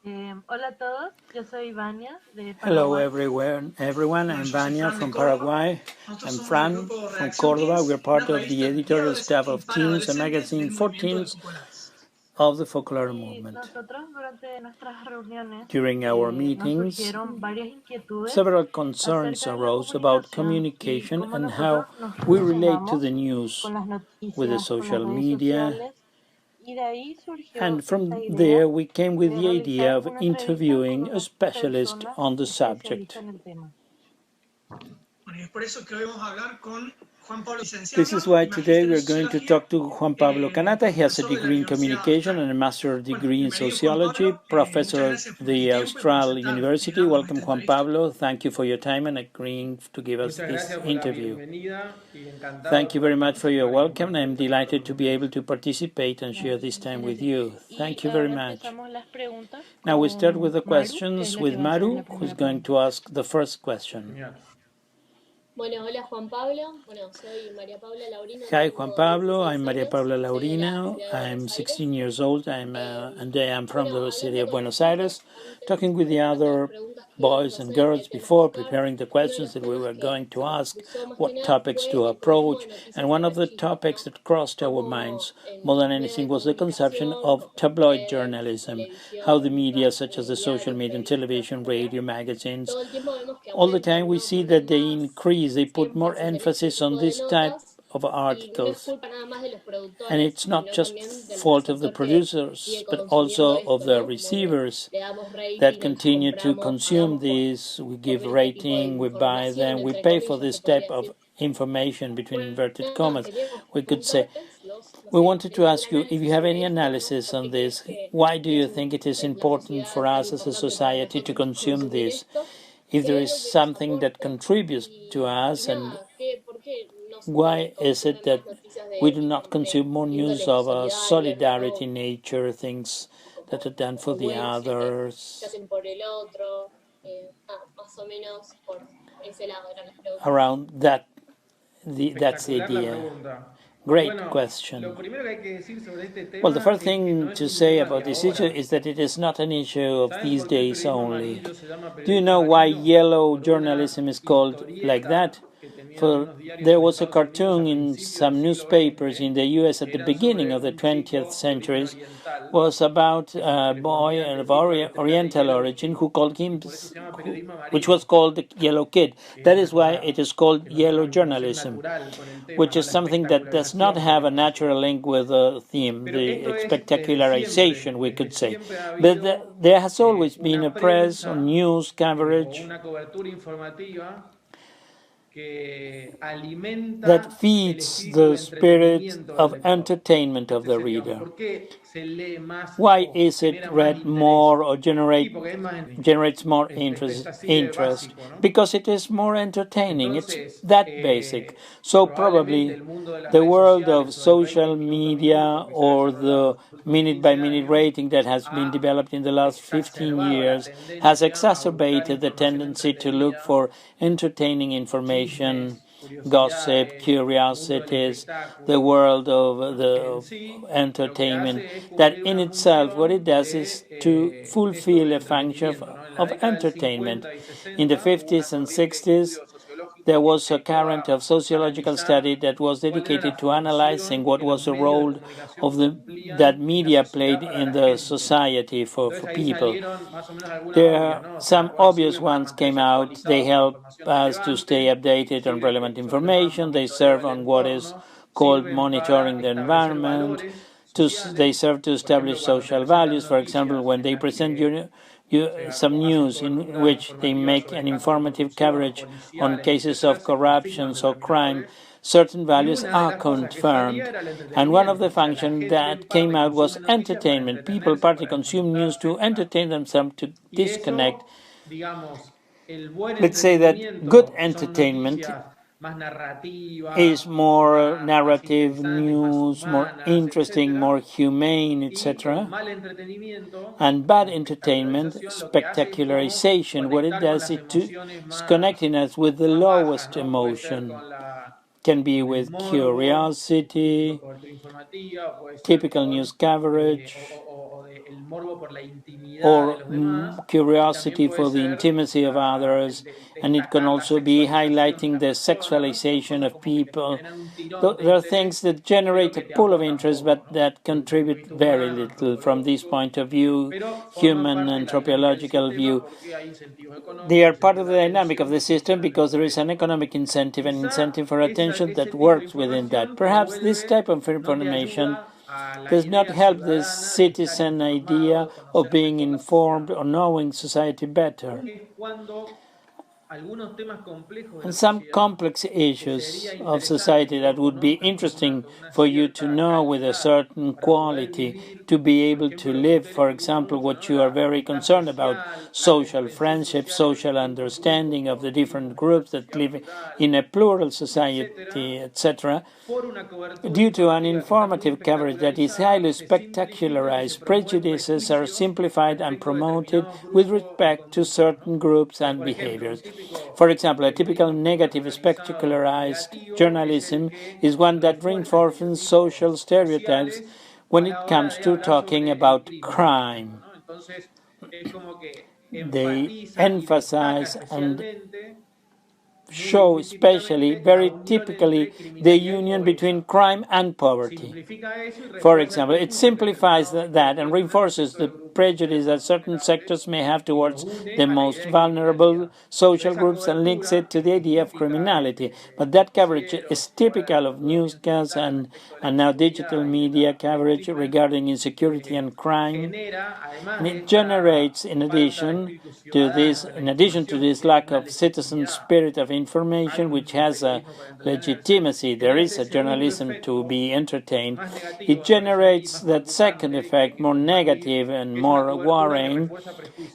Hola a todos, yo soy Vania de Hello Paraguay. everyone. I'm Vania from Paraguay. I'm Fran from Córdoba. We're part of the editorial staff of Teens, a magazine for teens of the folklore Y movement. nosotros durante nuestras reuniones During our nos meetings, surgieron varias inquietudes several concerns acerca de la arose about comunicación y communication cómo and how nosotros nos we relate to relacionamos the news con las with the noticias, con las social redes media. sociales. Y de ahí surgió And esta from idea there, we came with de the idea realizar of una entrevista con interviewing a una specialist persona on the especialista subject. en el tema. This is why today we're going to talk to Juan Pablo Cannata. He has a degree in communication and a master's degree in sociology, professor at the Austral University. Welcome, Juan Pablo. Thank you for your time and agreeing to give us this interview. Thank you very much for your welcome. I'm delighted to be able to participate and share this time with you. Thank you very much. Now we start with the questions with Maru, who's going to ask the first question. Hola Juan Pablo. Soy María Paula Laurino. Hi, Juan Pablo. I'm Maria Años, Paula soy de la Laurino. ciudad de I'm Buenos 16 Aires. years old. and I am from the city Hablando of con los Buenos Aires. chicos antes Talking with the sobre estas other preguntas que boys íbamos a and hacer, girls que íbamos a before tocar, preparing the uno de questions los that we temas were que going to se ask, cruzó más que what nada topics fue to el consumo approach. de noticias And one of para the chicos, topics that crossed our Cómo minds more en than medios anything de was the conception comunicación of como tabloid redes, journalism, how the televisión, media such as the social diarios, media and revistas, television, etcétera, radio, magazines, todo el tiempo vemos que all the time aumentan, we ¿no? see Ponen that they más increase, they put more énfasis en este emphasis on tipo de this type notas. of Y no es articles. culpa nada más de los And productores, it's not sino just también del fault of the receptor que sigue producers, but consumiendo also of esto, the ¿no? Como que receivers le damos that rating, entonces continue to compramos, consume pagamos this. We give por este tipo de rating, we buy información, them, we entre pay for comillas, se this podría type of decir. information between inverted commas. Queríamos We could say, preguntarles, no we sé, wanted to un ask you if you análisis have any sobre esto, ¿no? analysis ¿Por on qué crees this. que Why do you es think it is en la important for sociedad tan us as a importante para society to nosotros consume consumir this? esto? If Si there hay is algo que nos something that aporte contributes to y us, and nada, ¿por qué no se why is consume it that más noticias we do not de consume more news índole of solidaria, solidarity ¿no? nature, things that are done for O the buenos que others? hacen por el otro, más o menos por ese lado eran las preguntas. Around that, that's the idea. Great question. Well, the first thing to say about this issue is that it is not an issue of these days only. Do you know why yellow journalism is called like that? For there was a cartoon in some newspapers in the US at the beginning of the 20th century, was about a boy of Oriental origin who called him, which was called the Yellow Kid. That is why it is called yellow journalism, which is something that does not have a natural link with the theme, the spectacularization, we could say. But there has always been a press or news coverage that feeds the spirit of entertainment of the reader. Why is it read more or generates more interest? Because it is more entertaining. It's that basic. So probably the world of social media or the minute-by-minute rating that has been developed in the last 15 years has exacerbated the tendency to look for entertaining information, gossip, curiosities, the world of the entertainment, that in itself what it does is to fulfill a function of entertainment. In the 50s and 60s, there was a current of sociological study that was dedicated to analyzing what was the role of that media played in the society for people. There some obvious ones came out. They help us to stay updated on relevant information. They serve on what is called monitoring the environment. They serve to establish social values. For example, when they present some news in which they make an informative coverage on cases of corruption or crime, certain values are confirmed. And one of the functions that came out was entertainment. People partly consume news to entertain themselves, to disconnect. Let's say that good entertainment is more narrative news, more interesting, more humane, etc. And bad entertainment, spectacularization, what it does is connecting us with the lowest emotion. Can be with curiosity, typical news coverage, or curiosity for the intimacy of others, and it can also be highlighting the sexualization of people. There are things that generate a pool of interest, but that contribute very little from this point of view, human anthropological view. They are part of the dynamic of the system because there is an economic incentive, an incentive for attention that works within that. Perhaps this type of information does not help the citizen idea of being informed or knowing society better. And some complex issues of society that would be interesting for you to know with a certain quality to be able to live, for example, what you are very concerned about, social friendship, social understanding of the different groups that live in a plural society, etc., due to an informative coverage that is highly spectacularized, prejudices are simplified and promoted with respect to certain groups and behaviors. For example, a typical negative spectacularized journalism is one that reinforces social stereotypes when it comes to talking about crime. They emphasize and show especially, very typically, the union between crime and poverty. For example, it simplifies that and reinforces the prejudice that certain sectors may have towards the most vulnerable social groups and links it to the idea of criminality. But that coverage is typical of newscasts and now digital media coverage regarding insecurity and crime. And it generates, in addition to this lack of citizen spirit of information, which has a legitimacy, there is a journalism to be entertained, it generates that second effect, more negative and more worrying,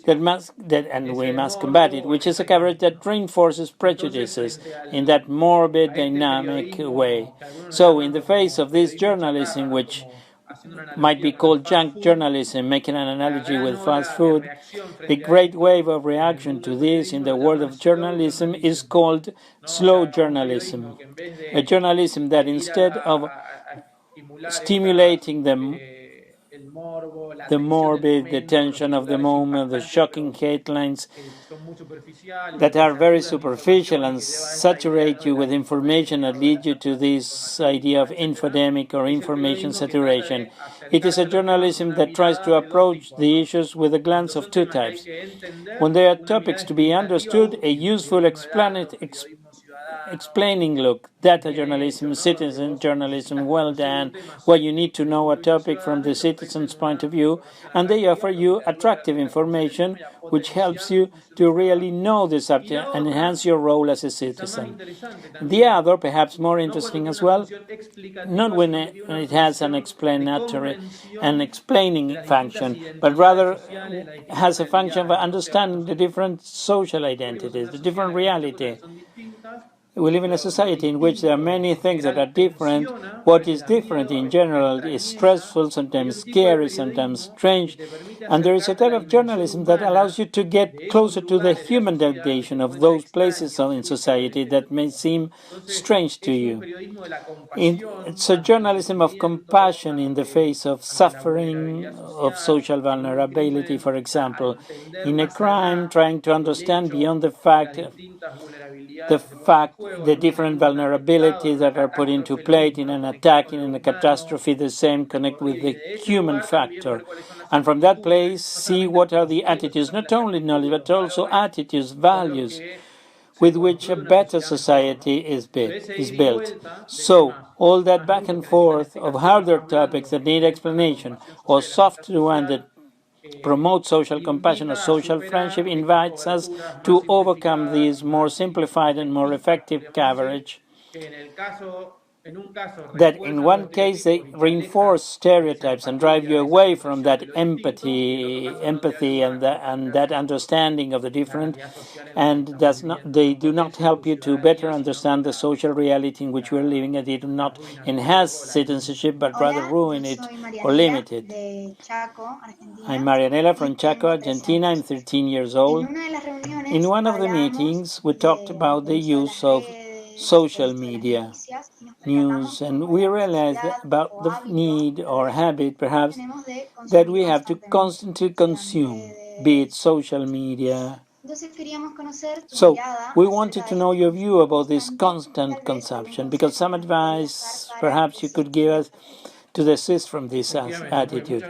and we must combat it, which is a coverage that reinforces prejudices in that morbid, dynamic way. So, in the face of this journalism, which might be called junk journalism, making an analogy with fast food, the great wave of reaction to this in the world of journalism is called slow journalism. A journalism that instead of stimulating the morbid, the tension of the moment, the shocking headlines that are very superficial and saturate you with information that lead you to this idea of infodemic or information saturation. It is a journalism that tries to approach the issues with a glance of two types. When there are topics to be understood, a useful explaining look, data journalism, citizen journalism, well done, where you need to know a topic from the citizen's point of view, and they offer you attractive information which helps you to really know the subject and enhance your role as a citizen. The other, perhaps more interesting as well, not when it has an explanatory and explaining function, but rather has a function of understanding the different social identities, the different reality. We live in a society in which there are many things that are different. What is different in general is stressful, sometimes scary, sometimes strange. And there is a type of journalism that allows you to get closer to the human dimension of those places in society that may seem strange to you. It's a journalism of compassion in the face of suffering, of social vulnerability, for example. In a crime, trying to understand beyond the the different vulnerabilities that are put into play in an attack, in a catastrophe, the same connect with the human factor. And from that place, see what are the attitudes, not only knowledge, but also attitudes, values, with which a better society is built. So, all that back and forth of harder topics that need explanation, or soft ones that promote social compassion or social friendship, invites us to overcome these more simplified and more effective coverage that in one case they reinforce stereotypes and drive you away from that empathy and that understanding of the different, and they do not help you to better understand the social reality in which we're living, and they do not enhance citizenship but rather ruin it or limit it. I'm Marianela from Chaco, Argentina. I'm 13 years old. In one of the meetings, we talked about the use of social media news, and we realize about the need or habit, perhaps, that we have to constantly consume, be it social media. So, we wanted to know your view about this constant consumption, because some advice perhaps you could give us to desist from this attitude.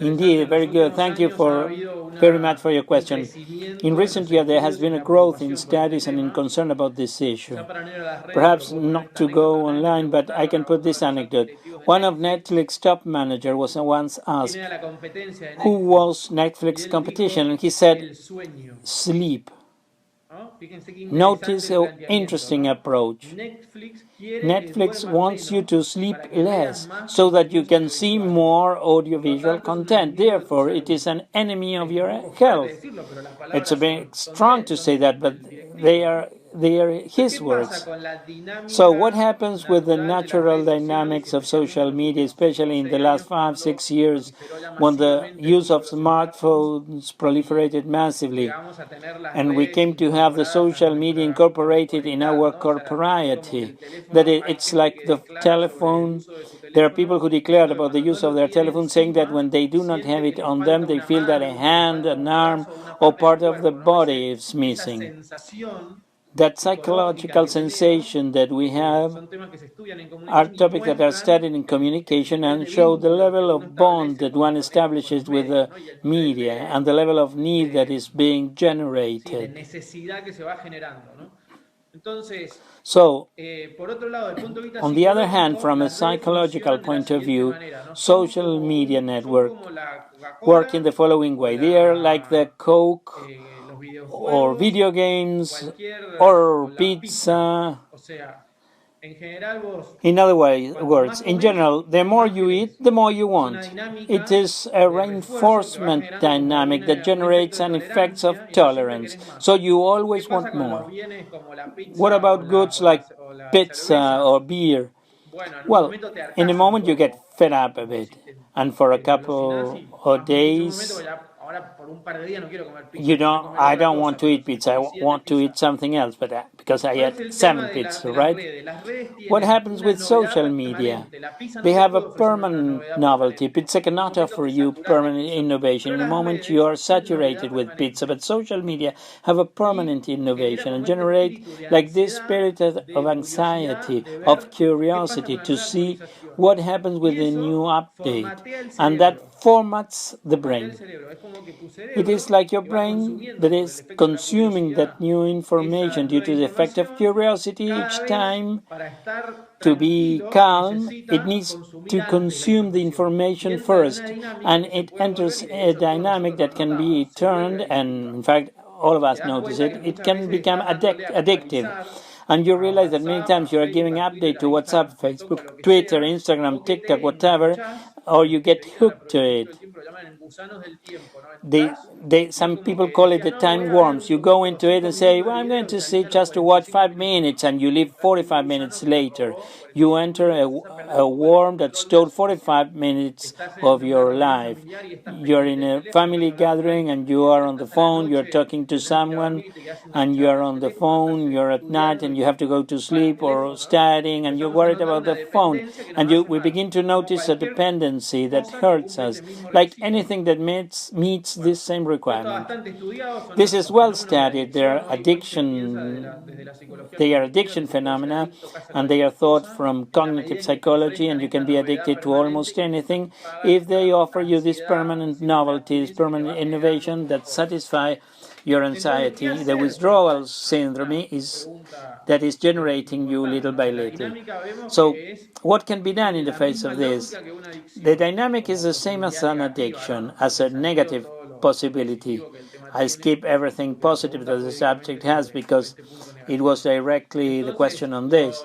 Indeed, very good. Thank you very much for your question. In recent years, there has been a growth in studies and in concern about this issue. Perhaps not to go online, but I can put this anecdote. One of Netflix top manager was once asked who was Netflix competition, and he said sleep. Notice an interesting approach. Netflix wants you to sleep less so that you can see more audiovisual content. Therefore, it is an enemy of your health. It's a bit strong to say that, but they are his words. So what happens with the natural dynamics of social media, especially in the last 5-6 years, when the use of smartphones proliferated massively, and we came to have the social media incorporated in our corporeity? That it's like the telephone. There are people who declared about the use of their telephone, saying that when they do not have it on them, they feel that a hand, an arm, or part of the body is missing. That psychological sensation that we have are topics that are studied in communication and show the level of bond that one establishes with the media and the level of need that is being generated. So, on the other hand, from a psychological point of view, social media networks work in the following way. They are like the Coke or video games or pizza. In other words, in general, the more you eat, the more you want. It is a reinforcement dynamic that generates an effect of tolerance, so you always want more. What about goods like pizza or beer? Well, in a moment you get fed up of it, and for a couple of days, I don't want to eat pizza. I want to eat something else, but because I had 7 pizzas, right? What happens with social media? They have a permanent novelty. Pizza cannot offer you permanent innovation. In a moment you are saturated with pizza, but social media have a permanent innovation and generate like this spirit of anxiety, of curiosity to see what happens with the new update. And that formats the brain. It is like your brain that is consuming that new information due to the effect of curiosity each time. To be calm, it needs to consume the information first, and it enters a dynamic that can be turned, and in fact, all of us notice it, it can become addictive. And you realize that many times you are giving update to WhatsApp, Facebook, Twitter, Instagram, TikTok, whatever, or you get hooked to it. Some people call it the time worms. You go into it and say, well, I'm going to sit just to watch 5 minutes, and you leave 45 minutes later. You enter a worm that stole 45 minutes of your life. You're in a family gathering and you are on the phone, you're talking to someone, and you're on the phone, you're at night and you have to go to sleep or studying, and you're worried about the phone. And we begin to notice a dependency that hurts us, like anything that meets this same requirement. This is well studied. They are addiction phenomena, and they are thought from cognitive psychology, and you can be addicted to almost anything if they offer you this permanent novelty, this permanent innovation that satisfy your anxiety. The withdrawal syndrome is generating you little by little. So what can be done in the face of this? The dynamic is the same as an addiction, as a negative possibility. I skip everything positive that the subject has because it was directly the question on this.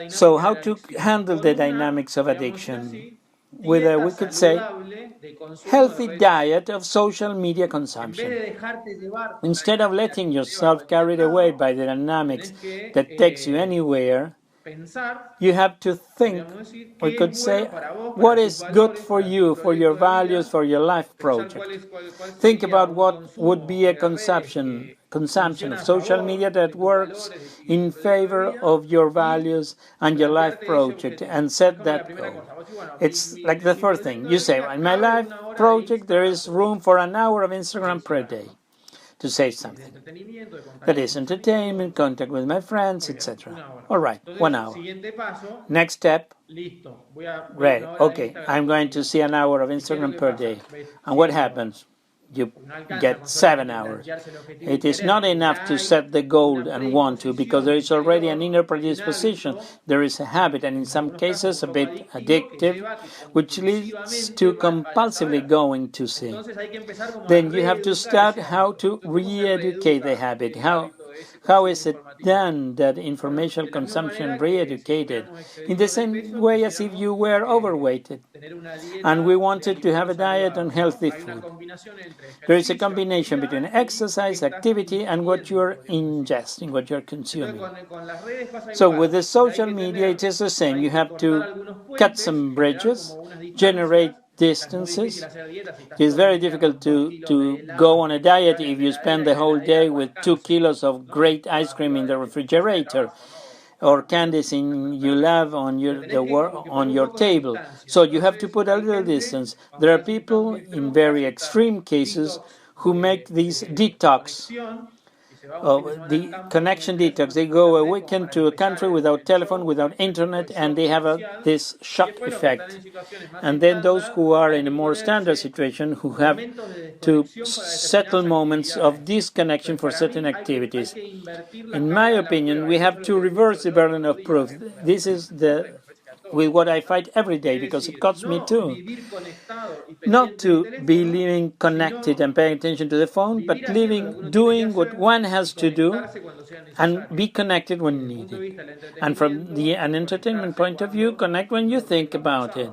So how to handle the dynamics of addiction? With a, we could say, healthy diet of social media consumption. Instead of letting yourself carried away by the dynamics that takes you anywhere, You have to think, we could say, what is good for you, for your values, for your life project. Think about what would be a consumption of social media that works in favor of your values and your life project, and set that goal. It's like the first thing. You say, in my life project, there is room for an hour of Instagram per day, to say something. That is entertainment, contact with my friends, etc. All right, 1 hour. Next step, great. Okay, I'm going to see an hour of Instagram per day. And what happens? You get 7 hours. It is not enough to set the goal and want to, because there is already an inner predisposition. There is a habit, and in some cases a bit addictive, which leads to compulsively going to see. Then you have to start how to re-educate the habit. How is it done, that information consumption re-educated? In the same way as if you were overweighted and we wanted to have a diet on healthy food. There is a combination between exercise, activity, and what you're ingesting, what you're consuming. So with the social media, it is the same. You have to cut some bridges, generate distances. It is very difficult to go on a diet if you spend the whole day with 2 kilos of great ice cream in the refrigerator, or candies you love on your table. So you have to put a little distance. There are people in very extreme cases who make these detox, the connection detox. They go a weekend to a country without telephone, without internet, and they have this shock effect. And then those who are in a more standard situation, who have to settle moments of disconnection for certain activities. In my opinion, we have to reverse the burden of proof. This is with what I fight every day, because it costs me too. Not to be living connected and paying attention to the phone, but doing what one has to do and be connected when needed. And from an entertainment point of view, connect when you think about it.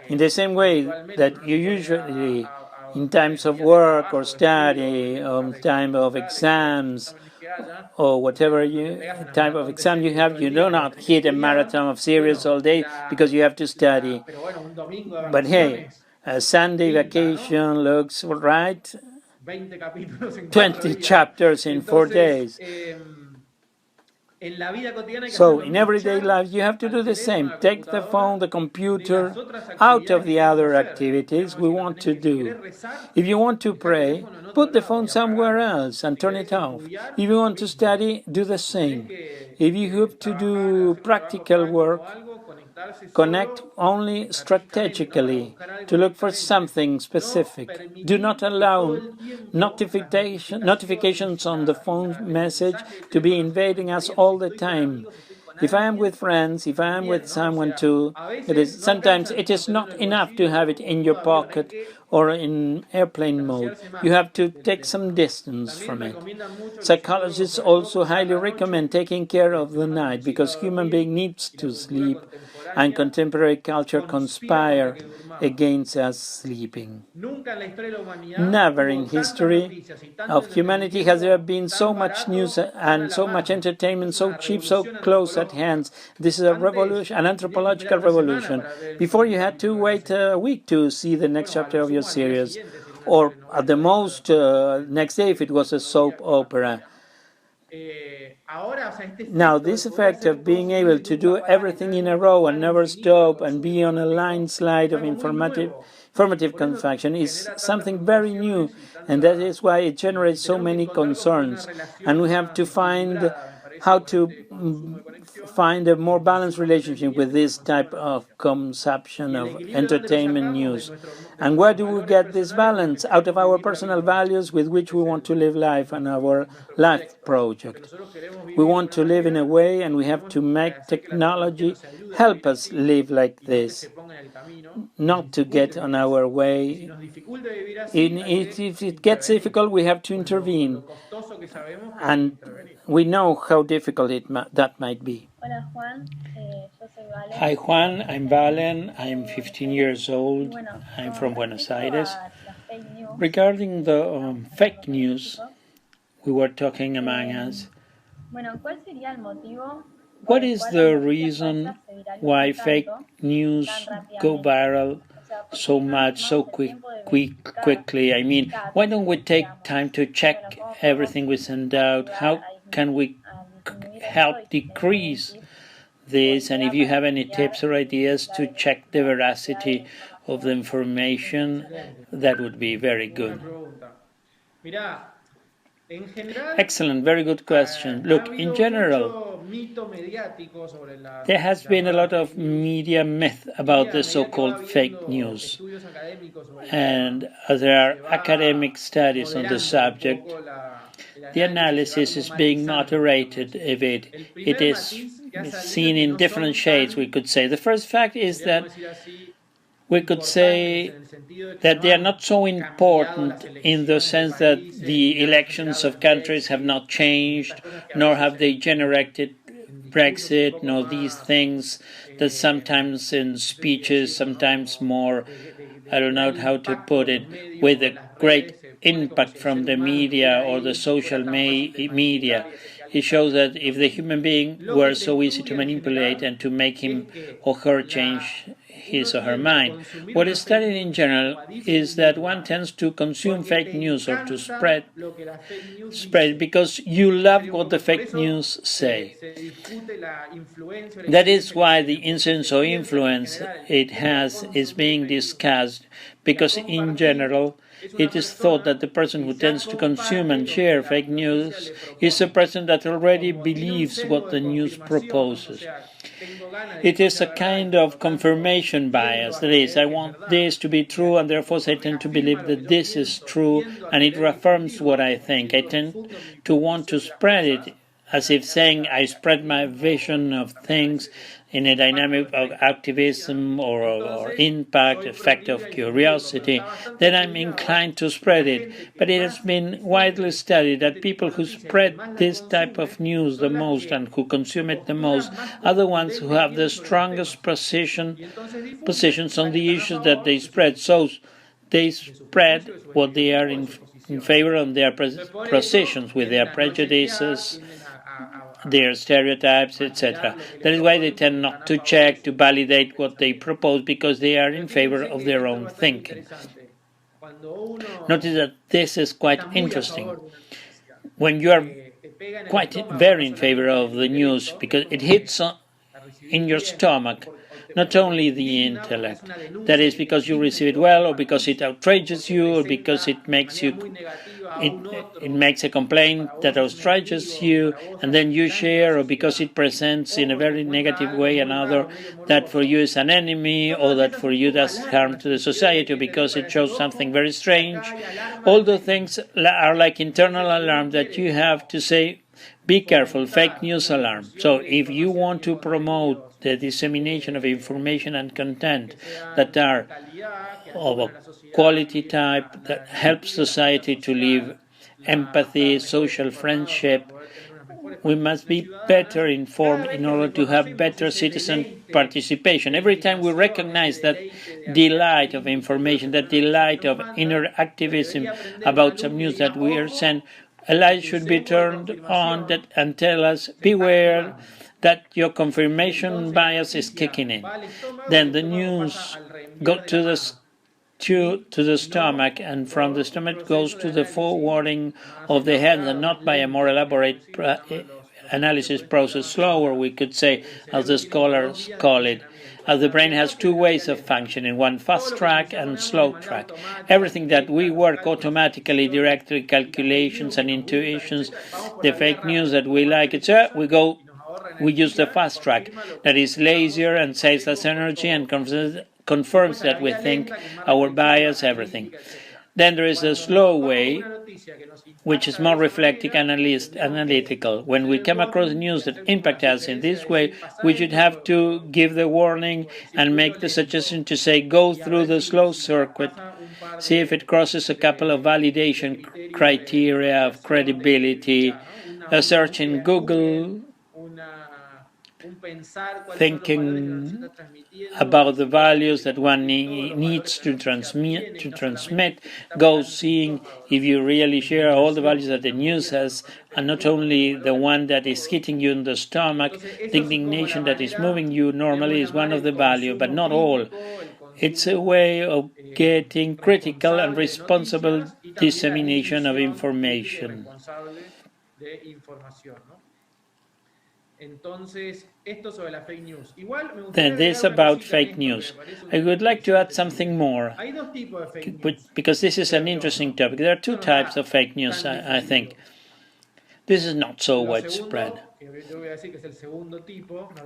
In the same way that you usually, in times of work or study, or time of exams, or whatever type of exam you have, you do not hit a marathon of series all day because you have to study. But hey, a Sunday vacation looks right. 20 chapters in 4 days. So in everyday life, you have to do the same. Take the phone, the computer, out of the other activities we want to do. If you want to pray, put the phone somewhere else and turn it off. If you want to study, do the same. If you have to do practical work, connect only strategically to look for something specific. Do not allow notifications on the phone message to be invading us all the time. If I am with friends, if I am with someone too, sometimes it is not enough to have it in your pocket or in airplane mode. You have to take some distance from it. Psychologists also highly recommend taking care of the night, because human being needs to sleep, and contemporary culture conspire against us sleeping. Never in history of humanity has there been so much news and so much entertainment, so cheap, so close at hand. This is a revolution, an anthropological revolution. Before, you had to wait a week to see the next chapter of your series, or at the most next day if it was a soap opera. Now, this effect of being able to do everything in a row and never stop and be on a line slide of informative consumption is something very new, and that is why it generates so many concerns. And we have to find how to find a more balanced relationship with this type of consumption of entertainment news. And where do we get this balance? Out of our personal values with which we want to live life and our life project. We want to live in a way, and we have to make technology help us live like this, not to get on our way. If it gets difficult, we have to intervene, and we know how difficult that might be. Hi Juan, I'm Valen, I'm 15 years old, I'm from Buenos Aires. Regarding the fake news we were talking among us, What is the reason why fake news go viral so much, so quickly? I mean, why don't we take time to check everything we send out? How can we help decrease this? And if you have any tips or ideas to check the veracity of the information, that would be very good. Excellent, very good question. Look, in general, there has been a lot of media myth about the so-called fake news, and there are academic studies on the subject. The analysis is being moderated a bit. It is seen in different shades, we could say. The first fact is that we could say that they are not so important in the sense that the elections of countries have not changed, nor have they generated Brexit, nor these things that sometimes in speeches, sometimes more, I don't know how to put it, with a great impact from the media or the social media. It shows that if the human being were so easy to manipulate and to make him or her change his or her mind, what is studied in general is that one tends to consume fake news or to spread because you love what the fake news say. That is why the incidence or influence it has is being discussed, because in general it is thought that the person who tends to consume and share fake news is a person that already believes what the news proposes. It is a kind of confirmation bias. That is, I want this to be true, and therefore I tend to believe that this is true, and it reaffirms what I think. I tend to want to spread it, as if saying I spread my vision of things in a dynamic of activism or impact, effect of curiosity, then I'm inclined to spread it. But it has been widely studied that people who spread this type of news the most and who consume it the most are the ones who have the strongest positions on the issues that they spread. So they spread what they are in favor of their positions, with their prejudices, their stereotypes, etc. That is why they tend not to check, to validate what they propose, because they are in favor of their own thinking. Notice that this is quite interesting. When you are very in favor of the news, because it hits in your stomach, not only the intellect. That is because you receive it well, or because it outrages you, or because it makes it makes a complaint that outrages you, and then you share, or because it presents in a very negative way another that for you is an enemy, or that for you does harm to the society, or because it shows something very strange. All those things are like internal alarm that you have to say, be careful, fake news alarm. So if you want to promote the dissemination of information and content that are of a quality type that helps society to live empathy, social friendship, we must be better informed in order to have better citizen participation. Every time we recognize that delight of information, that delight of inner activism about some news that we are sent, a light should be turned on and tell us, beware that your confirmation bias is kicking in. Then the news go to the stomach, and from the stomach goes to the forwarding of the head, and not by a more elaborate analysis process, slower, we could say, as the scholars call it, as the brain has two ways of functioning, one fast track and slow track. Everything that we work automatically, directly, calculations and intuitions, the fake news that we like, etc., we use the fast track that is lazier and saves us energy and confirms that we think our bias, everything. Then there is a slow way, which is more reflective and analytical. When we come across news that impact us in this way, we should have to give the warning and make the suggestion to say, go through the slow circuit, see if it crosses a couple of validation criteria of credibility, a search in Google, thinking about the values that one needs to transmit, go seeing if you really share all the values that the news has, and not only the one that is hitting you in the stomach. The indignation that is moving you normally is one of the value, but not all. It's a way of getting critical and responsible dissemination of information. Then this about fake news. I would like to add something more, because this is an interesting topic. There are two types of fake news, I think. This is not so widespread.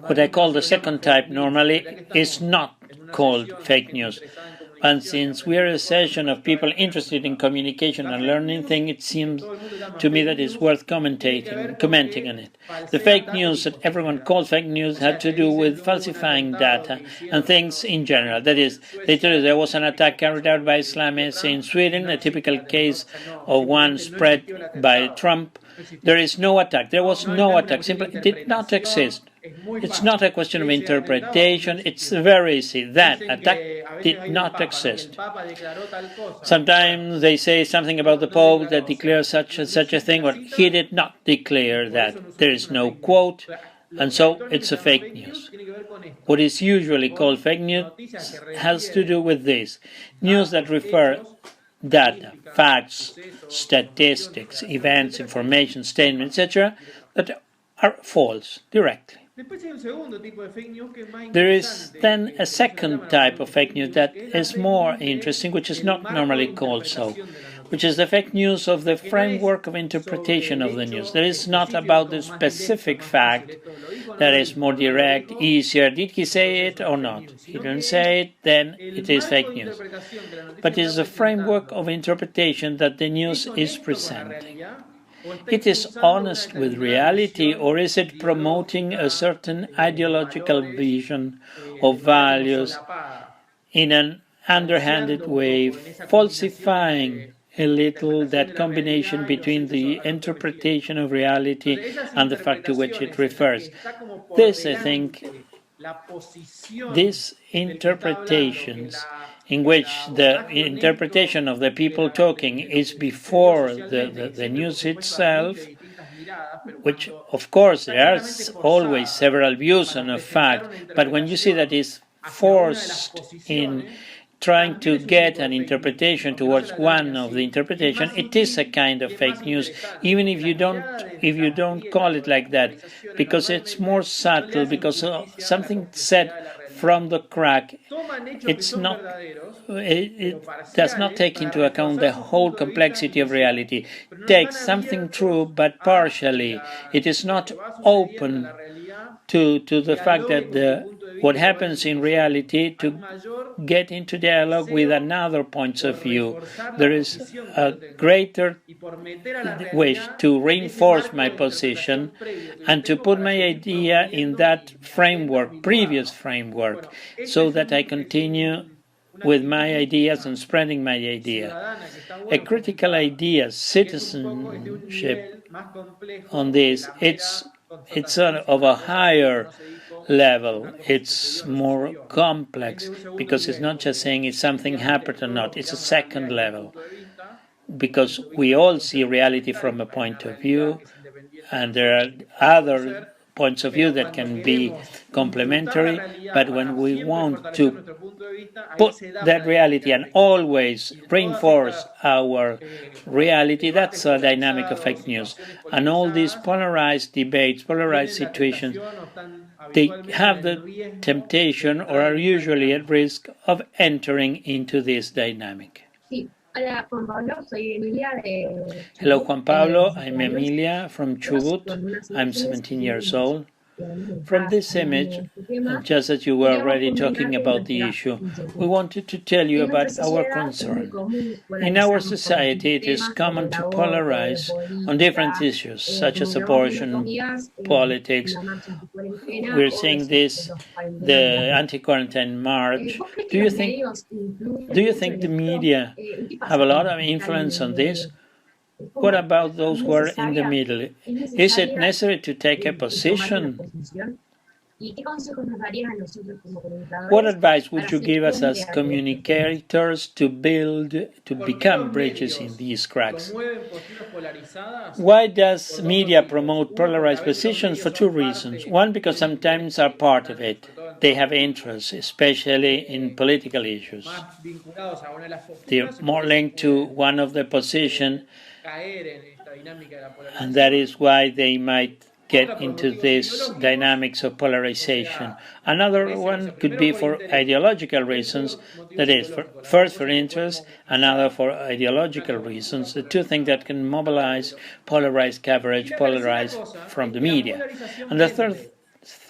What I call the second type normally is not called fake news. And since we are a session of people interested in communication and learning things, it seems to me that it's worth commenting on it. The fake news that everyone calls fake news had to do with falsifying data and things in general. That is, they tell you there was an attack carried out by Islamists in Sweden, a typical case of one spread by Trump. There is no attack. There was no attack. Simply, it did not exist. It's not a question of interpretation. It's very easy. That attack did not exist. Sometimes they say something about the Pope that declares such a thing, but he did not declare that. There is no quote, and so it's a fake news. What is usually called fake news has to do with this. News that refer data, facts, statistics, events, information, statements, etc., that are false directly. There is then a second type of fake news that is more interesting, which is not normally called so, which is the fake news of the framework of interpretation of the news. That is not about the specific fact, that is more direct, easier. Did he say it or not? He didn't say it, then it is fake news. But it is a framework of interpretation that the news is presenting. It is honest with reality, or is it promoting a certain ideological vision of values in an underhanded way, falsifying a little that combination between the interpretation of reality and the fact to which it refers? This, I think, these interpretations in which the interpretation of the people talking is before the news itself, which of course there are always several views on a fact, but when you see that it's forced in trying to get an interpretation towards one of the interpretation, it is a kind of fake news, even if you don't call it like that, because it's more subtle, because something said from the crack, it does not take into account the whole complexity of reality. It takes something true, but partially. It is not open to the fact that what happens in reality to get into dialogue with another point of view. There is a greater wish to reinforce my position and to put my idea in that framework, previous framework, so that I continue with my ideas and spreading my idea. A critical idea, citizenship on this, it's of a higher level. It's more complex because it's not just saying if something happened or not. It's a second level because we all see reality from a point of view, and there are other points of view that can be complementary, but when we want to put that reality and always reinforce our reality, that's a dynamic of fake news. And all these polarized debates, polarized situations, they have the temptation or are usually at risk of entering into this dynamic. Hola Juan Pablo, soy Emilia de Chubut. Hello Juan Pablo, I'm Emilia from Chubut. I'm 17 years old. From this image, just as you were already talking about the issue, we wanted to tell you about our concern. In our society, it is common to polarize on different issues, such as abortion, politics. We're seeing this, the anti-quarantine march. Do you think the media have a lot of influence on this? What about those who are in the middle? Is it necessary to take a position? ¿Y qué consejos nos darías a nosotros como What comunicadores advice would para you ser give us as puente ante esto? communicators to become bridges in these cracks? Promueven posturas polarizadas Why does por dos media motivos. promote Uno, porque a polarized veces los positions? medios For two son reasons. parte One, because del interés sometimes are que part of están, it. sobre todo en They todos have los interests, especially in political issues. más vinculados a una de las They're posturas, more entonces linked to pueden one of the position, caer en esta dinámica de la and that polarización. is why they might get Otra por into motivos this ideológicos, dynamics of o polarization. sea, Another o one sea, could primero be por for interés, ideological después reasons, por motivos that is, ideológicos. Las dos first for cosas que interest, podemos another mezclar for en ideological una reasons, the cobertura two things that can mobilize polarized Y coverage, la tercera polarized cosa from es the que la media. polarización And the vende.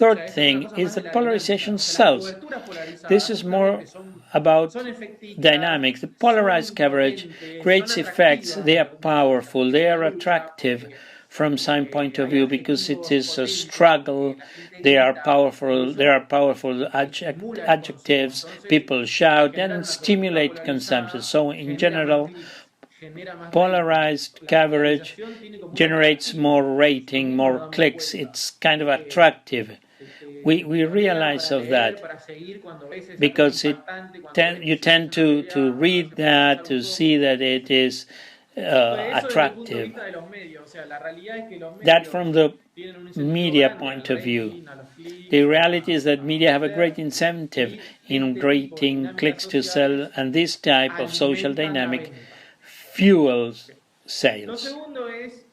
O third sea, esta es una thing cosa is más de that la polarization dinámica. O sea, las sells. coberturas polarizadas This is more justamente son about efectivas, dynamics. The polarized son coverage potentes, creates son effects, atractivas they are desde el punto de vista powerful, they de are la lucha, attractive porque from some point of hay view because it adjetivos is a potentes struggle, que la gente they are grita, powerful, there are incluso powerful estimula el adjectives, consumo. Entonces, people shout generar and una cobertura stimulate consumption. polarizada So in genera más general, clics, genera más rating. polarized La coverage polarización tiene como un generates atractivo. more Lo rating, mismo more nos damos clicks. cuenta. It's kind of attractive. We Te realize para of leer, that para seguir, cuando ves esa cosa because impactante, cuando ves you que se tend empiezan a to pelear, read se puede that, pensar to un see poco. that it is Entonces, eso desde el punto de attractive. vista de los medios. O sea, la realidad es que los That medios from the tienen un incentivo media grande point al of view. rating, a los clics, The reality is that a media have a vender, great incentive y in este tipo de rating, dinámicas clicks to sociales sell, and this type of social alimentan la dynamic venta. fuels Lo sales. segundo es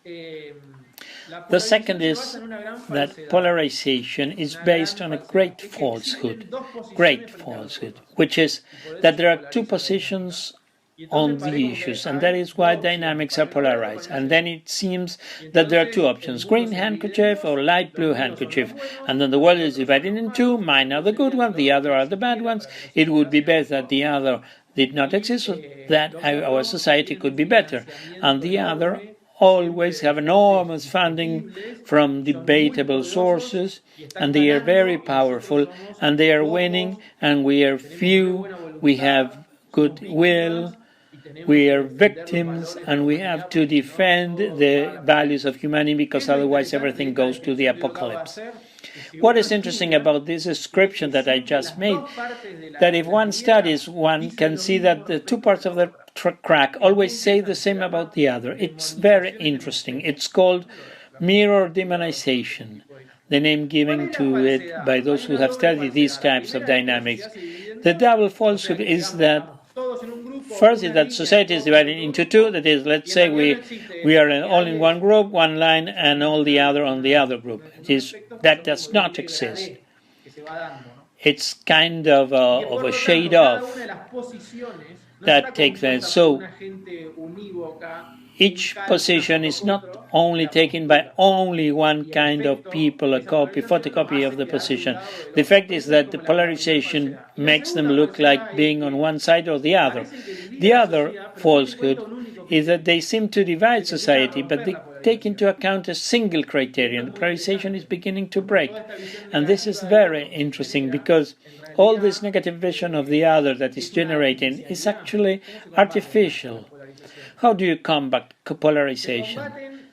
la The polarización second se is basa en una gran that falsedad. polarization is Una based gran on a falsedad. great Es que existen falsehood, dos posiciones great frente a los falsehood, otros. which is Y por eso that se there are two polariza la dinámica. positions Y entonces on parece the como que issues, and that hay is why dos opciones, dynamics are para el lado derecho, polarized. para el And lado then it seems izquierdo. that there are two Y entonces options, el green mundo se divide en handkerchief or dos, light los blue buenos son los handkerchief. buenos, And then the world los is otros son divided los in two, malos, mine are the otros good serían ones, the los other que are the bad existieran ones. para que la It would sociedad be sea best that mejor. the other did not Y exist, so that los our otros society tienen could un be better. financiamiento And the other enorme, always siempre have de enormous fuentes funding discutibles, from son muy debatable poderosos sources, y están and they are very ganando y nosotros powerful, somos and they are pocos, winning, and we are tenemos muy few, buena we voluntad, have somos goodwill, víctimas y tenemos we que are defender los victims, valores de la and we humanidad have to porque si no defend todo va the a la values pobreza. of humanity ¿Qué because es lo otherwise interesante de everything esta goes to the descripción que yo acabo de apocalypse. hacer? Que si What uno is interesting estudia, about this ve description que that I siempre just las made, dos partes de that if las one studies, grietas one dicen can lo see mismo that the two respecto de parts la of the otra. crack Es muy always say the interesante, se same about llama the other. It's very demonización interesting. epistemológica. It's called Uno lo mirror estudia este demonization, tipo de dinámica. the name ¿Cuál given es la to it falsedad? by Hay those who una have doble studied these falsedad. La types of primera es que la dynamics. sociedad se divide en The dos, double o sea falsehood que is digamos, that estamos todos en un grupo, first is una that línea, society is todos en divided otro into two. grupo, That is, let's y en say realidad no existe we eso. are Lo que all hay in es one group, one line, and all the una other on the other group. una, It unos is efectos que that son does como not un exist. degradé que se va dando, ¿no? It's kind Y que of por a lo shade tanto cada off una de las posiciones no that está takes place. compuesta por So una gente unívoca, each un calco, una position is not fotocopia de only la taken by postura. only one Y el kind of efecto people, a de esa copy, polarización los photocopy of hace the quedar de un position. lado o del The otro. fact Por is eso es that the como la primera polarization falsedad. Y la makes them segunda look like falsedad es being on que one side or the other. parecen que dividen The la other sociedad, pero no tienen en falsehood cuenta un único is that criterio. they seem to Se divide empieza a society, but romper they la take into polarización. account a single Y esto criterion. es The muy polarization is interesante, beginning to porque break. toda esta visión And this is negativa del very otro que se interesting genera, because en all this realidad, negative vision of the other that is es una generating is artificialidad. actually ¿Cómo se combate la artificial. polarización? How do you combat Se polarization? combaten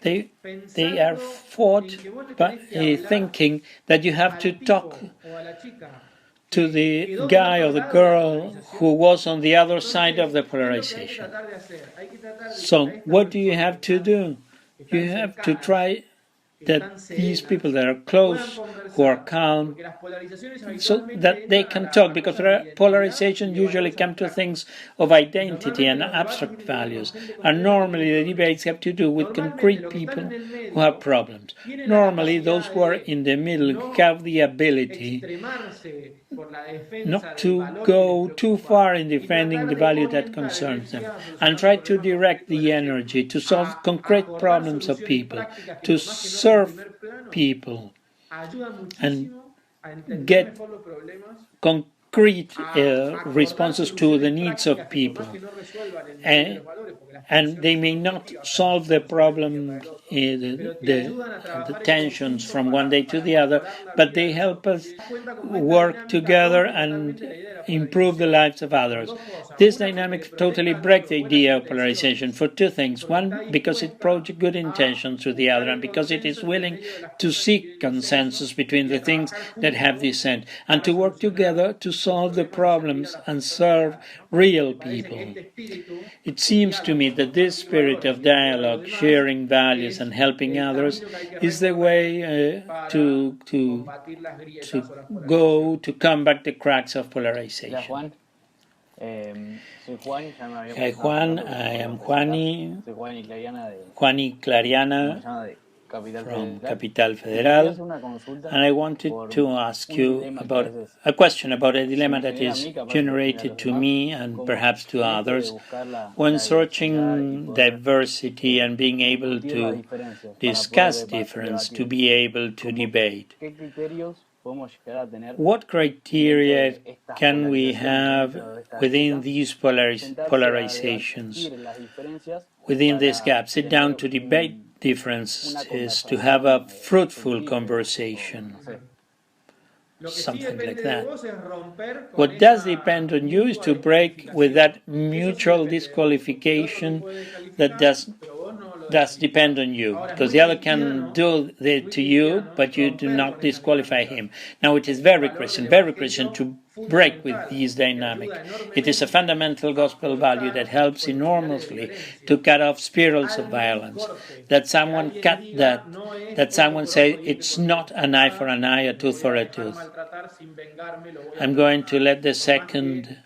They are pensando fought en que vos le by tenés que hablar thinking that you have to al tipo talk o a la chica to que the quedó del guy or otro the lado de la girl polarización. who was on the other side of Entonces, the ¿qué es lo que hay que polarization. tratar de hacer? Hay que tratar de que a So, estas what do you personas have to do? que You están have to cercanas, try que that están these serenas, people that are puedan close, who are conversar, calm, porque las polarizaciones so habitualmente that they entran can a talk, because cosas de identidad polarization y de usually valores come to abstractos. things of Y identity normalmente and los debates abstract tienen que ver con values. gente And concreta que normally tiene the problemas. debates have to do with Normalmente concrete los que están people en el who have medio problems. tienen la Normally those capacidad who are de in the middle no have the ability extremarse por la defensa not del to valor que go les too preocupa far in y defending tratar the de value that orientar concerns them energía a and solucionar try los to problemas direct concretos de the la gente, energy to solve a concrete acordar problems of soluciones people, prácticas que to por más que no en serve primer plano people ayudan and muchísimo a entender get mejor los problemas concrete responses to the needs of people. And they may not solve the problem, the tensions from one day to the other, but they help us work together and improve the lives of others. This dynamic totally breaks the idea of polarization for two things. One, because it projects good intentions to the other, and because it is willing to seek consensus between the things that have dissent, and to work together to solve the problems and serve real people. It seems to me that this spirit of dialogue, sharing values, and helping others is the way to combat the cracks of polarization. Hi Juan, I am Juani Clariana from Capital Federal, and I wanted to ask you about a question about a dilemma that is generated to me and perhaps to others when searching diversity and being able to discuss difference, to be able to debate. What criteria can we have within these polarizations, within this gap? Sit down to debate differences, to have a fruitful conversation, something like that. What does depend on you is to break with that mutual disqualification that does depend on you, because the other can do it to you, but you do not disqualify him. Now, it is very Christian to break with these dynamics. It is a fundamental gospel value that helps enormously to cut off spirals of violence. That someone say it's not an eye for an eye, a tooth for a tooth. I'm going to let the second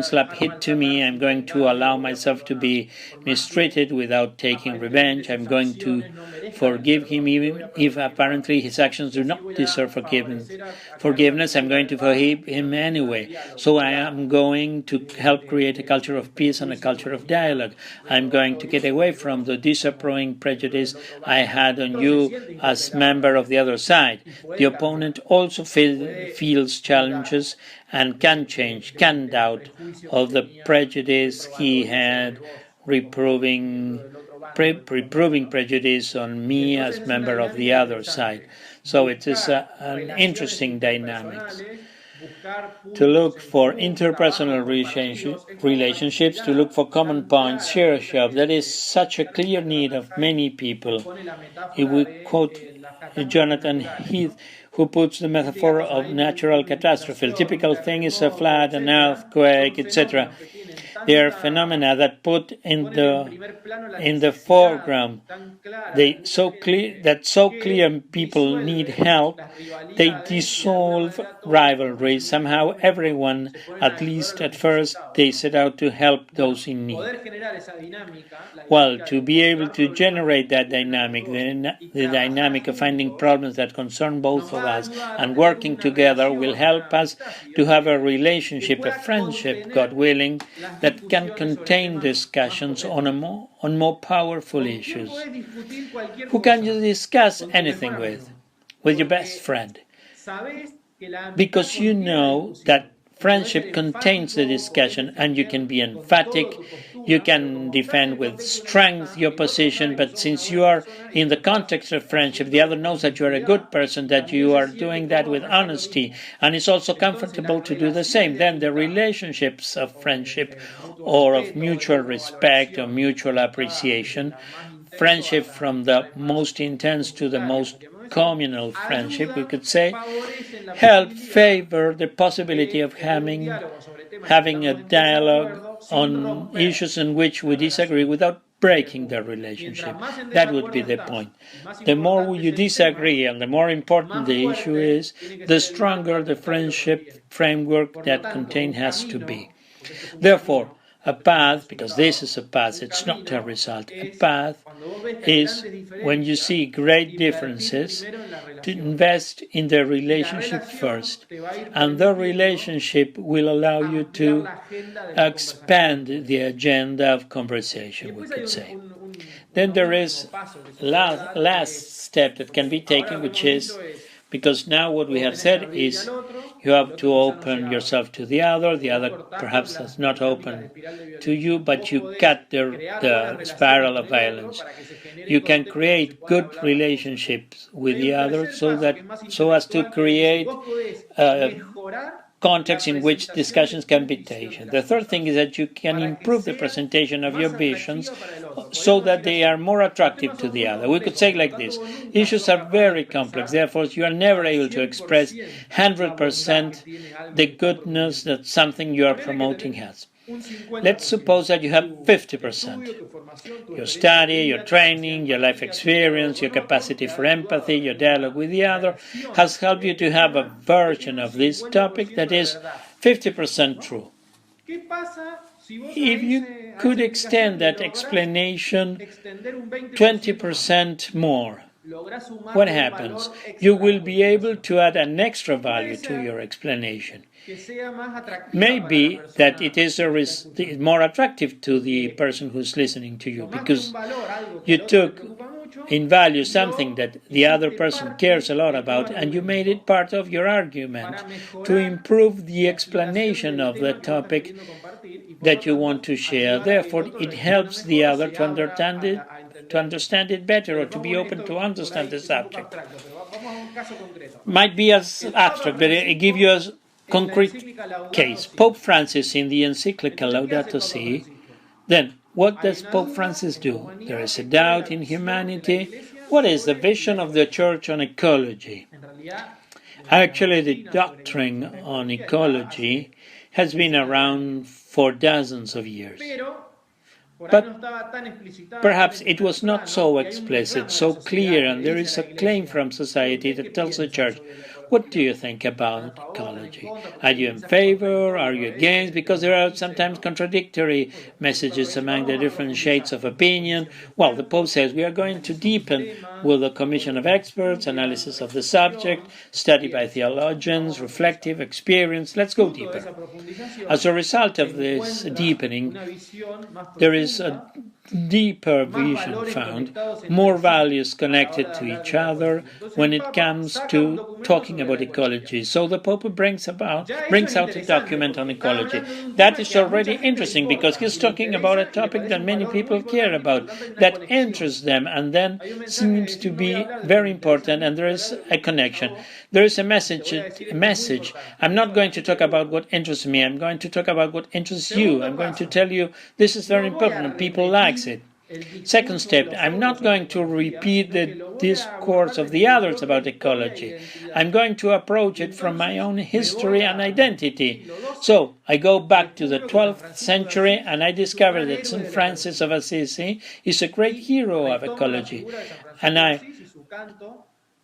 slap hit to me. I'm going to allow myself to be mistreated without taking revenge. I'm going to forgive him even if apparently his actions do not deserve forgiveness. I'm going to forgive him anyway. So I am going to help create a culture of peace and a culture of dialogue. I'm going to get away from the disapproving prejudice I had on you as member of the other side. The opponent also feels challenges and can doubt of the prejudice he had, reproving prejudice on me as member of the other side. So it is an interesting dynamic. To look for interpersonal relationships, to look for common points, share a shop. That is such a clear need of many people. If we quote Jonathan Heath, who puts the metaphor of natural catastrophe. The typical thing is a flood, an earthquake, etc. They are phenomena that put in the foreground. So clear people need help. They dissolve rivalry. Somehow everyone, at least at first, they set out to help those in need. Well, to be able to generate that dynamic, the dynamic of finding problems that concern both of us and working together will help us to have a relationship, a friendship, God willing, that can contain discussions on more powerful issues. Who can you discuss anything with? With your best friend. Because you know that friendship contains the discussion, and you can be emphatic, you can defend with strength your position, but since you are in the context of friendship, the other knows that you are a good person, that you are doing that with honesty, and it's also comfortable to do the same. Then the relationships of friendship or of mutual respect or mutual appreciation, friendship from the most intense to the most communal friendship, we could say, help favor the possibility of having a dialogue on issues in which we disagree without breaking the relationship. That would be the point. The more you disagree and the more important the issue is, the stronger the friendship framework that contained has to be. Therefore, a path, because this is a path, it's not a result. A path is when you see great differences, to invest in the relationship first. And the relationship will allow you to expand the agenda of conversation, we could say. Then there is last step that can be taken, which is, because now what we have said is you have to open yourself to the other perhaps has not opened to you, but you cut the spiral of violence. You can create good relationships with the other so as to create context in which discussions can be taken. The third thing is that you can improve the presentation of your visions so that they are more attractive to the other. We could say like this: issues are very complex, therefore you are never able to express 100% the goodness that something you are promoting has. Let's suppose that you have 50%. Your study, your training, your life experience, your capacity for empathy, your dialogue with the other has helped you to have a version of this topic that is 50% true. If you could extend that explanation 20% more, what happens? You will be able to add an extra value to your explanation. Maybe that it is more attractive to the person who's listening to you because you took in value something that the other person cares a lot about and you made it part of your argument to improve the explanation of the topic that you want to share. Therefore, it helps the other to understand it better, or to be open to understand the subject. Might be as abstract, but I give you a concrete case. Pope Francis in the encyclical Laudato Si, then what does Pope Francis do? There is a doubt in humanity. What is the vision of the Church on ecology? Actually, the doctrine on ecology has been around for dozens of years. But perhaps it was not so explicit, so clear, and there is a claim from society that tells the Church, what do you think about ecology? Are you in favor? Are you against? Because there are sometimes contradictory messages among the different shades of opinion. Well, the Pope says we are going to deepen with a commission of experts, analysis of the subject, study by theologians, reflective experience. Let's go deeper. As a result of this deepening, there is a deeper vision found, more values connected to each other when it comes to talking about ecology. So the Pope brings out a document on ecology. That is already interesting because he's talking about a topic that many people care about, that interests them, and then seems to be very important, and there is a connection. There is a message. I'm not going to talk about what interests me. I'm going to talk about what interests you. I'm going to tell you this is very important and people like it. Second step, I'm not going to repeat the discourse of the others about ecology. I'm going to approach it from my own history and identity. So I go back to the 12th century and I discover that St. Francis of Assisi is a great hero of ecology. And I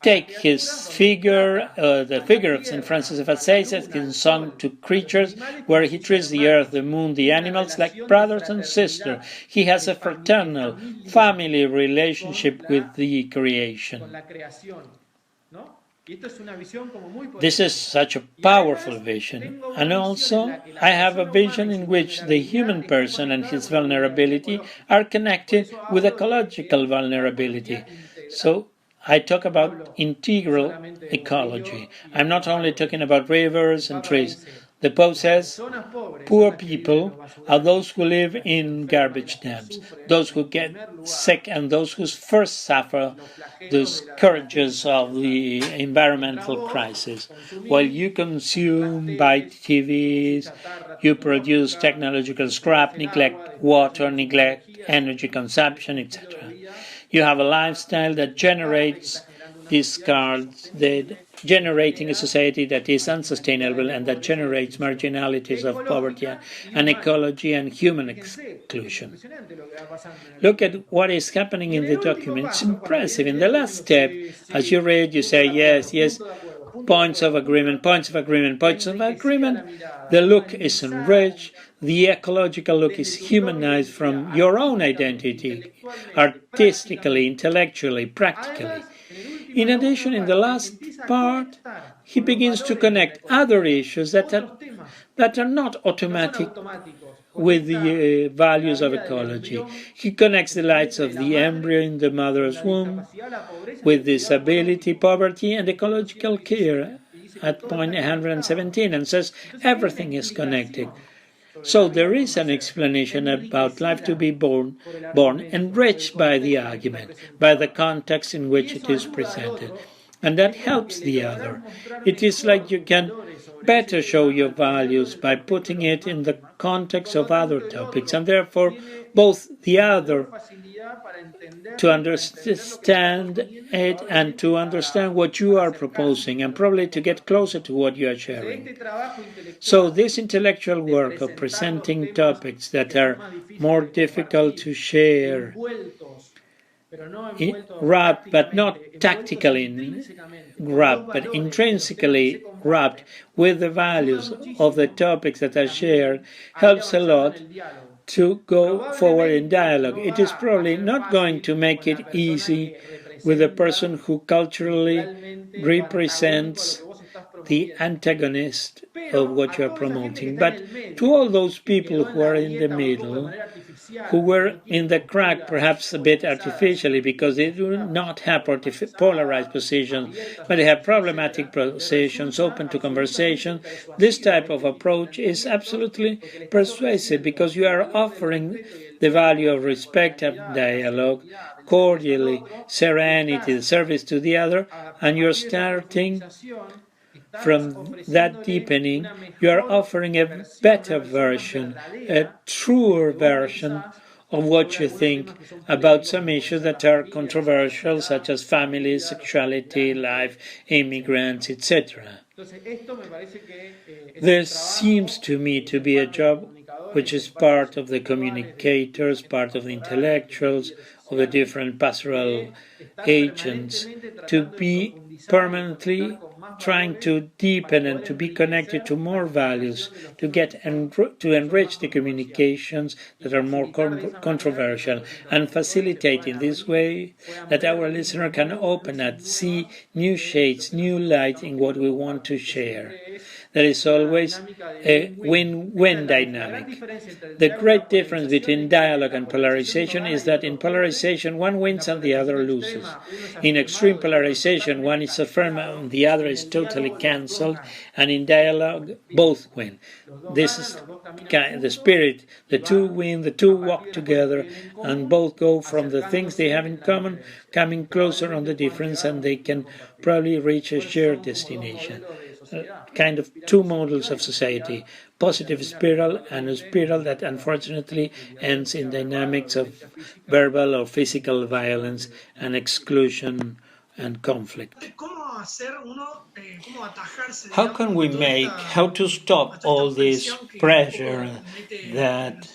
take his figure, the figure of St. Francis of Assisi, his song to creatures, where he treats the earth, the moon, the animals like brothers and sisters. He has a fraternal, family relationship with the creation. This is such a powerful vision. And also, I have a vision in which the human person and his vulnerability are connected with ecological vulnerability. So, I talk about integral ecology. I'm not only talking about rivers and trees. The Pope says poor people are those who live in garbage dams, those who get sick and those who first suffer the scourges of the environmental crisis. While you consume, buy TVs, you produce technological scrap, neglect water, neglect energy consumption, etc. You have a lifestyle that generates discards, generating a society that is unsustainable and that generates marginalities of poverty and ecology and human exclusion. Look at what is happening in the document. It's impressive. In the last step, as you read, you say, yes, points of agreement. The look is enriched. The ecological look is humanized from your own identity, artistically, intellectually, practically. In addition, in the last part, he begins to connect other issues that are not automatic with the values of ecology. He connects the lives of the embryo in the mother's womb with disability, poverty, and ecological care at point 117, and says everything is connected. So there is an explanation about life to be born enriched by the argument, by the context in which it is presented. And that helps the other. It is like you can better show your values by putting it in the context of other topics, and therefore both the other to understand it and to understand what you are proposing, and probably to get closer to what you are sharing. So this intellectual work of presenting topics that are more difficult to share, wrapped but not tactically wrapped, but intrinsically wrapped with the values of the topics that are shared, helps a lot to go forward in dialogue. It is probably not going to make it easy with a person who culturally represents the antagonist of what you are promoting. But to all those people who are in the middle, who were in the crack perhaps a bit artificially because they do not have polarized positions, but they have problematic positions open to conversation, this type of approach is absolutely persuasive because you are offering the value of respect and dialogue, cordially, serenity, service to the other, and you're starting from that deepening, you are offering a better version, a truer version of what you think about some issues that are controversial, such as family, sexuality, life, immigrants, etc. This seems to me to be a job which is part of the communicators, part of the intellectuals, of the different pastoral agents, to be permanently trying to deepen and to be connected to more values, to get to enrich the communications that are more controversial, and facilitate in this way that our listener can open and see new shades, new light in what we want to share. There is always a win-win dynamic. The great difference between dialogue and polarization is that in polarization one wins and the other loses. In extreme polarization one is affirmed and the other is totally cancelled, and in dialogue both win. This is the spirit. The two win, the two walk together, and both go from the things they have in common, coming closer on the difference, and they can probably reach a shared destination. Kind of two models of society, positive spiral and a spiral that unfortunately ends in dynamics of verbal or physical violence and exclusion and conflict. How to stop all this pressure that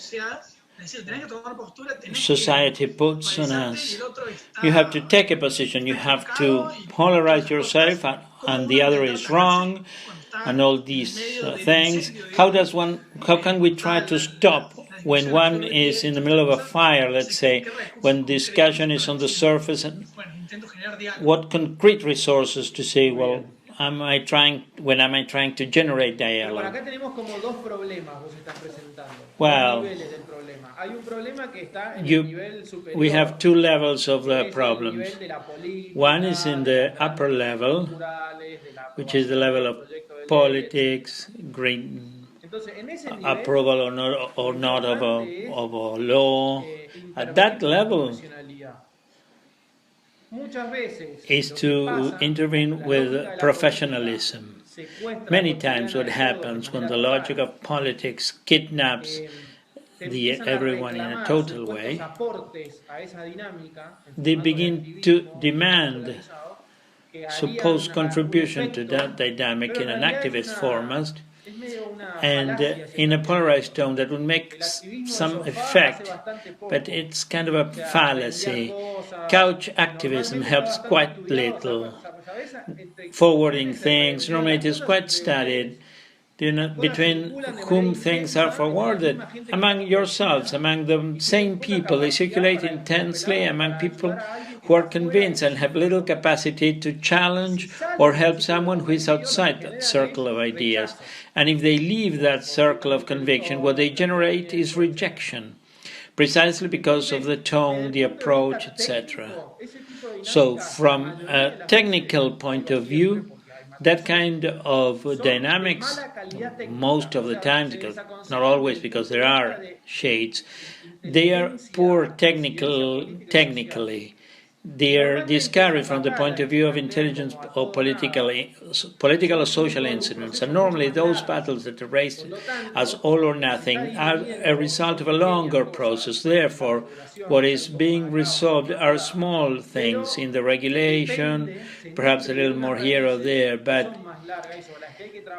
society puts on us? You have to take a position, you have to polarize yourself, and the other is wrong, and all these things. How can we try to stop when one is in the middle of a fire, let's say, when discussion is on the surface, and what concrete resources to say, well, am I trying to generate dialogue? Well, we have two levels of the problems. One is in the upper level, which is the level of politics, approval or not of a law. At that level is to intervene with professionalism. Many times what happens when the logic of politics kidnaps everyone in a total way, they begin to demand supposed contribution to that dynamic in an activist format, and in a polarized tone that would make some effect, but it's kind of a fallacy. Couch activism helps quite little. Forwarding things, normally it is quite studied. Between whom things are forwarded, among yourselves, among the same people. They circulate intensely among people who are convinced and have little capacity to challenge or help someone who is outside that circle of ideas. And if they leave that circle of conviction, what they generate is rejection, precisely because of the tone, the approach, etc. So, from a technical point of view, that kind of dynamics, most of the time, because not always, because there are shades, they are poor technically. They are discouraged from the point of view of intelligence or political or social incidents. And normally those battles that are raised as all or nothing are a result of a longer process. Therefore, what is being resolved are small things in the regulation, perhaps a little more here or there, but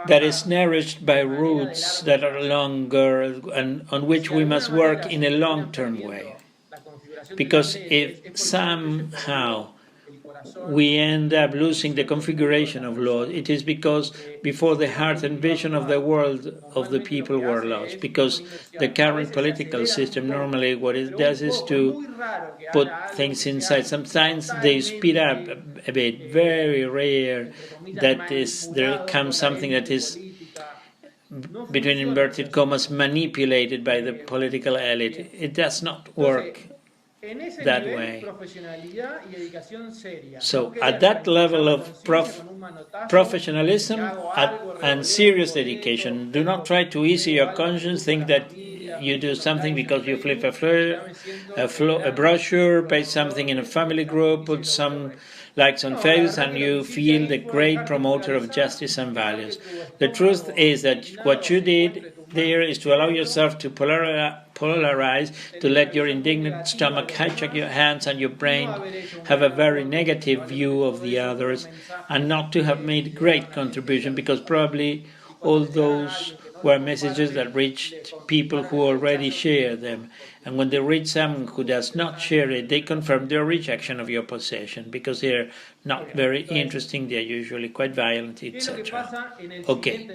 that is nourished by roots that are longer and on which we must work in a long-term way. Because if somehow we end up losing the configuration of law, it is because before the heart and vision of the world of the people were lost. Because the current political system normally what it does is to put things inside. Sometimes they speed up a bit, very rare that there comes something that is, between inverted commas, manipulated by the political elite. It does not work that way. So at that level of professionalism and serious dedication, do not try to ease your conscience, think that you do something because you flip a brochure, pay something in a family group, put some likes on Facebook, and you feel the great promoter of justice and values. The truth is that what you did there is to allow yourself to polarize, to let your indignant stomach hijack your hands and your brain have a very negative view of the others, and not to have made great contribution, because probably all those were messages that reached people who already share them. And when they reach someone who does not share it, they confirm their rejection of your possession, because they're not very interesting, they're usually quite violent, etc. Okay.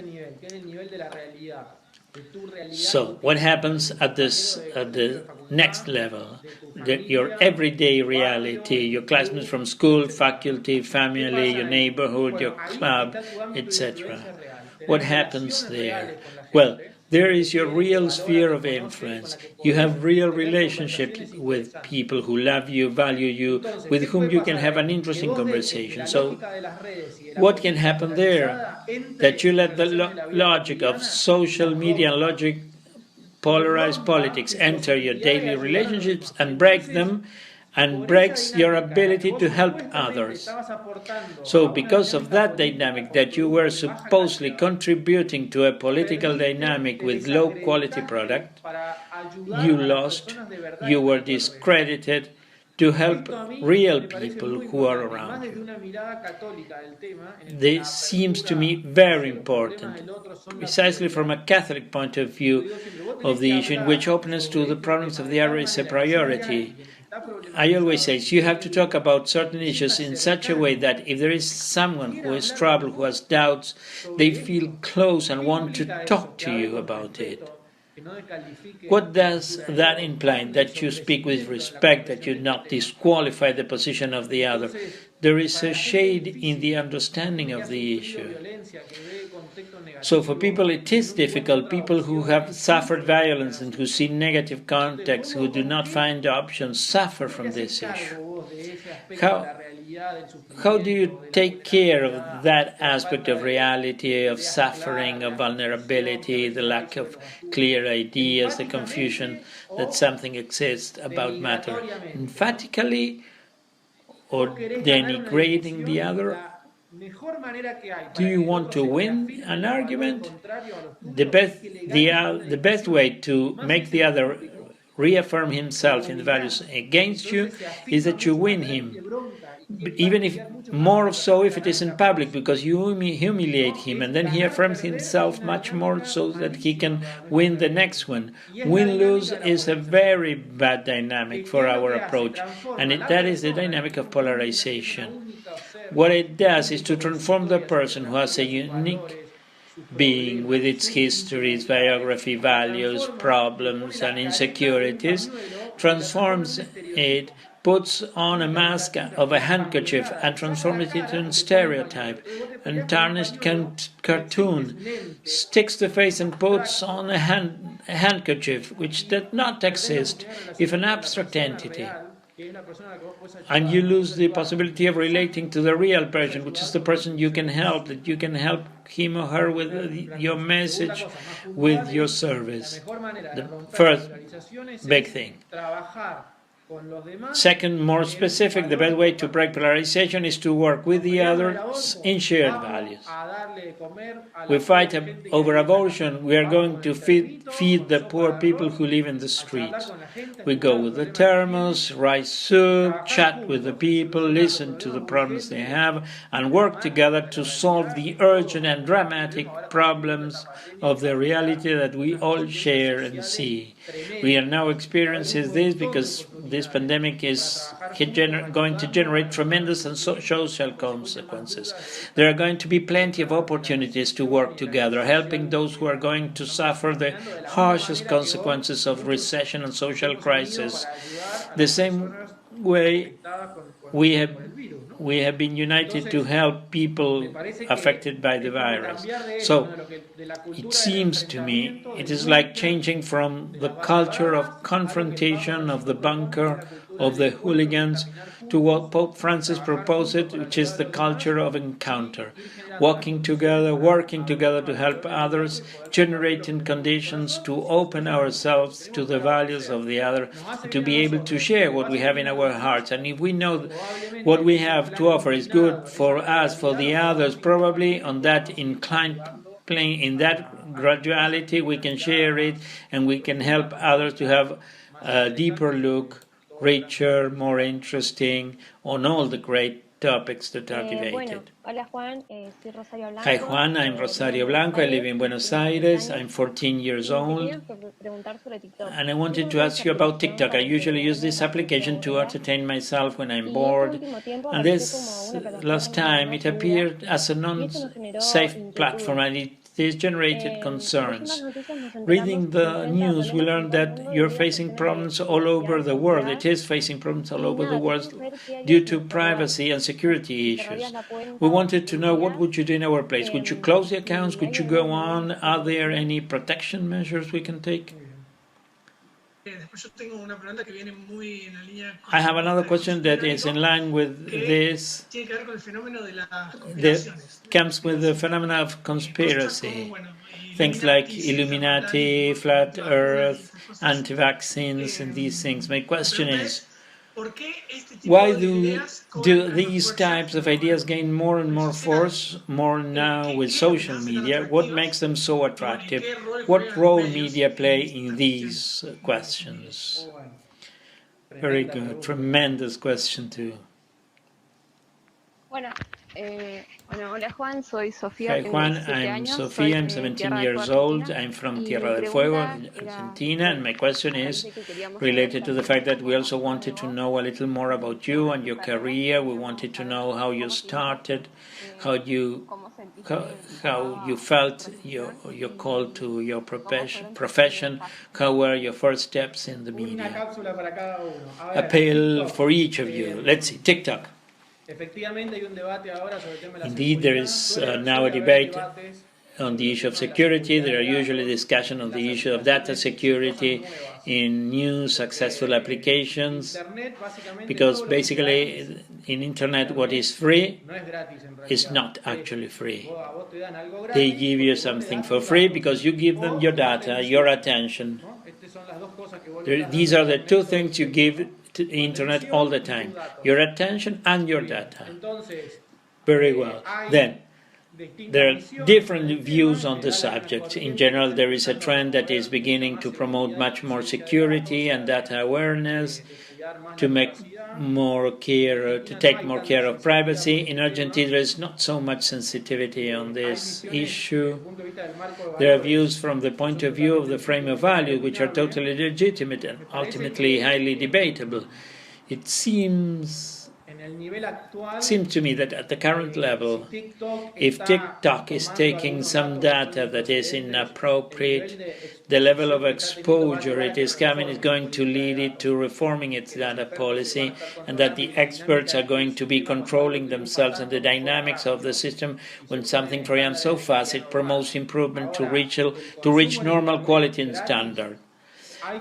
So what happens at the next level? Your everyday reality, your classmates from school, faculty, family, your neighborhood, your club, etc. What happens there? Well, there is your real sphere of influence. You have real relationships with people who love you, value you, with whom you can have an interesting conversation. So what can happen there? That you let the logic of social media and logic polarized politics enter your daily relationships and break them, and breaks your ability to help others. So because of that dynamic, that you were supposedly contributing to a political dynamic with low quality product, you lost, you were discredited to help real people who are around you. This seems to me very important, precisely from a Catholic point of view of the issue, in which openness to the problems of the other is a priority. I always say you have to talk about certain issues in such a way that if there is someone who is troubled, who has doubts, they feel close and want to talk to you about it. What does that imply? That you speak with respect, that you not disqualify the position of the other. There is a shade in the understanding of the issue. So for people it is difficult, people who have suffered violence and who see negative context, who do not find options, suffer from this issue. How do you take care of that aspect of reality, of suffering, of vulnerability, the lack of clear ideas, the confusion that something exists about matter, emphatically or denigrating the other? Do you want to win an argument? The best way to make the other reaffirm himself in the values against you is that you win him. Even if more so if it is in public, because you humiliate him and then he affirms himself much more so that he can win the next one. Win-lose is a very bad dynamic for our approach, and that is the dynamic of polarization. What it does is to transform the person who has a unique being with its history, its biography, values, problems, and insecurities, transforms it puts on a mask of a handkerchief and transforms it into a stereotype, and tarnished cartoon, sticks the face and puts on a handkerchief which did not exist, if an abstract entity. And you lose the possibility of relating to the real person, which is the person you can help, that you can help him or her with your message, with your service. The first big thing. Second, more specific, the best way to break polarization is to work with the others in shared values. We fight over abortion. We are going to feed the poor people who live in the streets. We go with the thermos, rice soup, chat with the people, listen to the problems they have, and work together to solve the urgent and dramatic problems of the reality that we all share and see. We are now experiencing this because this pandemic is going to generate tremendous and social consequences. There are going to be plenty of opportunities to work together, helping those who are going to suffer the harshest consequences of recession and social crisis. The same way we have been united to help people affected by the virus. So it seems to me it is like changing from the culture of confrontation, of the bunker, of the hooligans, to what Pope Francis proposed, which is the culture of encounter. Walking together, working together to help others, generating conditions to open ourselves to the values of the other, to be able to share what we have in our hearts. And if we know what we have to offer is good for us, for the others, probably on that inclined plane, in that graduality, we can share it and we can help others to have a deeper look, richer, more interesting on all the great topics that are debated. Hola Juan, soy Rosario Blanco. Hi Juan, I'm Rosario Blanco. I live in Buenos Aires. I'm 14 years old. And I wanted to ask you about TikTok. I usually use this application to entertain myself when I'm bored. And this last time it appeared as a non-safe platform and it generated concerns. Reading the news, we learned that you're facing problems all over the world. It is facing problems all over the world due to privacy and security issues. We wanted to know, what would you do in our place? Would you close the accounts? Would you go on? Are there any protection measures we can take? I have another question that is in line with this. That comes with the phenomena of conspiracy. Things like Illuminati, flat earth, anti-vaccines, and these things. My question is, why do these types of ideas gain more and more force, more now with social media? What makes them so attractive? What role media play in these questions? Very good. Tremendous question too. Hola Juan, soy Sofía. Hi Juan, I'm Sofia, I'm 17 years old, I'm from Tierra del Fuego, Argentina, and my question is related to the fact that we also wanted to know a little more about you and your career. We wanted to know how you started, how you felt your call to your profession, how were your first steps in the media. Appeal for each of you. Let's see, TikTok. Indeed, there is now a debate on the issue of security. There are usually discussions on the issue of data security in new successful applications, because basically in internet what is free is not actually free. They give you something for free because you give them your data, your attention. These are the two things you give to the internet all the time: your attention and your data. Very well. Then there are different views on the subject. In general, there is a trend that is beginning to promote much more security and data awareness, to make more care, to take more care of privacy. In Argentina, there is not so much sensitivity on this issue. There are views from the point of view of the frame of value, which are totally legitimate and ultimately highly debatable. It seems seems to me that at the current level, if TikTok is taking some data that is inappropriate, the level of exposure it is having is going to lead it to reforming its data policy, and that the experts are going to be controlling themselves and the dynamics of the system when something, for example, so fast it promotes improvement to reach normal quality and standard.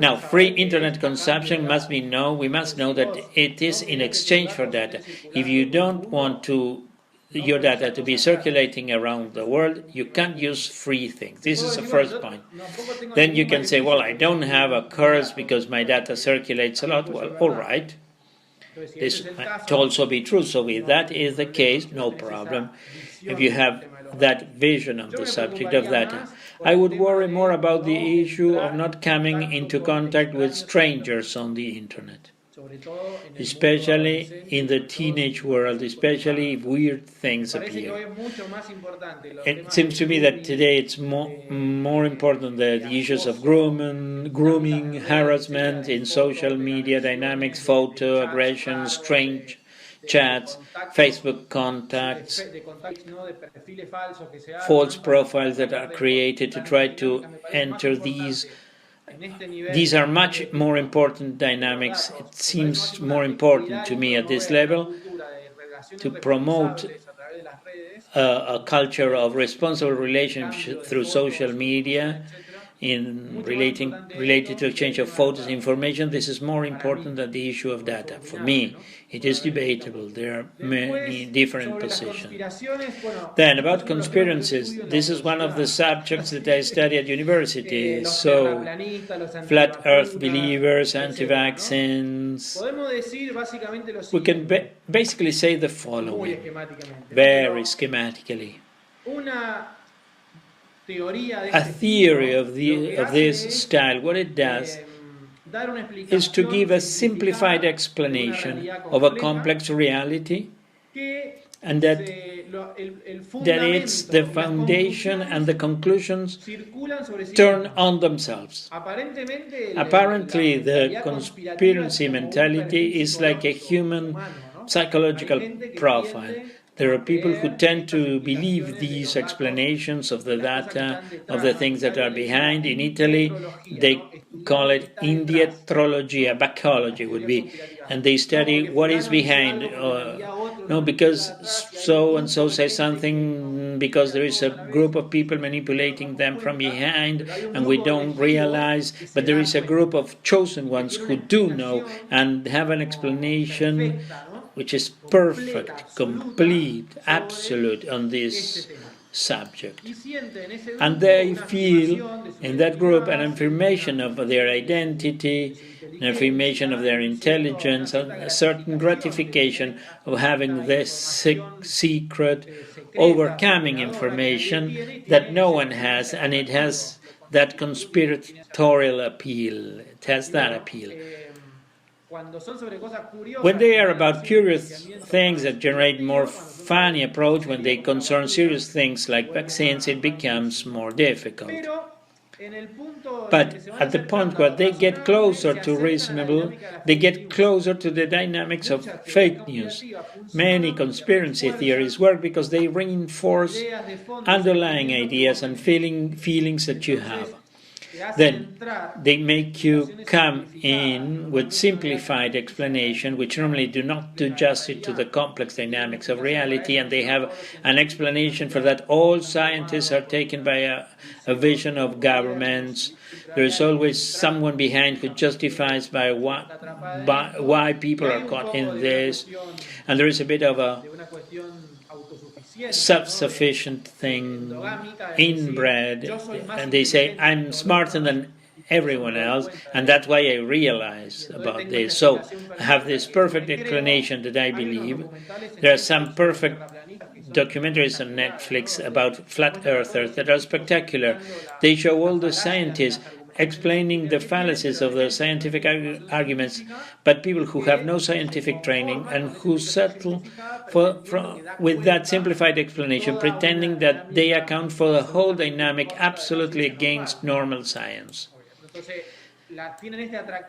Now, free internet consumption must be known. We must know that it is in exchange for data. If you don't want your data to be circulating around the world, you can't use free things. This is the first point. Then you can say, well, I don't have a curse because my data circulates a lot. Well, all right. This might also be true. So if that is the case, no problem. If you have that vision of the subject of data. I would worry more about the issue of not coming into contact with strangers on the internet, especially in the teenage world, especially if weird things appear. It seems to me that today it's more important that the issues of grooming, harassment in social media dynamics, photo aggression, strange chats, Facebook contacts, false profiles that are created to try to enter these. These are much more important dynamics. It seems more important to me at this level to promote a culture of responsible relationship through social media related to exchange of photos and information. This is more important than the issue of data. For me, it is debatable. There are many different positions. Then, about conspiracies, this is one of the subjects that I study at university. So, flat earth believers, anti-vaccines. We can basically say the following, very schematically. A theory of this style, what it does is to give a simplified explanation of a complex reality, and that it's the foundation and the conclusions turn on themselves. Apparently, the conspiracy mentality is like a human psychological profile. There are people who tend to believe these explanations of the data, of the things that are behind. In Italy, they call it indietrologia, bacchology would be, and they study what is behind. No, because so and so says something, because there is a group of people manipulating them from behind, and we don't realize, but there is a group of chosen ones who do know and have an explanation which is perfect, complete, absolute on this subject. And they feel in that group an affirmation of their identity, an affirmation of their intelligence, a certain gratification of having this secret, overcoming information that no one has, and it has that conspiratorial appeal. It has that appeal. When they are about curious things that generate more funny approach, when they concern serious things like vaccines, it becomes more difficult. But at the point where they get closer to reasonable, they get closer to the dynamics of fake news. Many conspiracy theories work because they reinforce underlying ideas and feelings that you have. Then they make you come in with simplified explanation, which normally do not do justice to the complex dynamics of reality, and they have an explanation for that. All scientists are taken by a vision of governments. There is always someone behind who justifies by why people are caught in this, and there is a bit of a self-sufficient thing, inbred, and they say, I'm smarter than everyone else, and that's why I realize about this. So I have this perfect explanation that I believe. There are some perfect documentaries on Netflix about flat earthers that are spectacular. They show all the scientists explaining the fallacies of their scientific arguments, but people who have no scientific training and who settle with that simplified explanation, pretending that they account for the whole dynamic absolutely against normal science.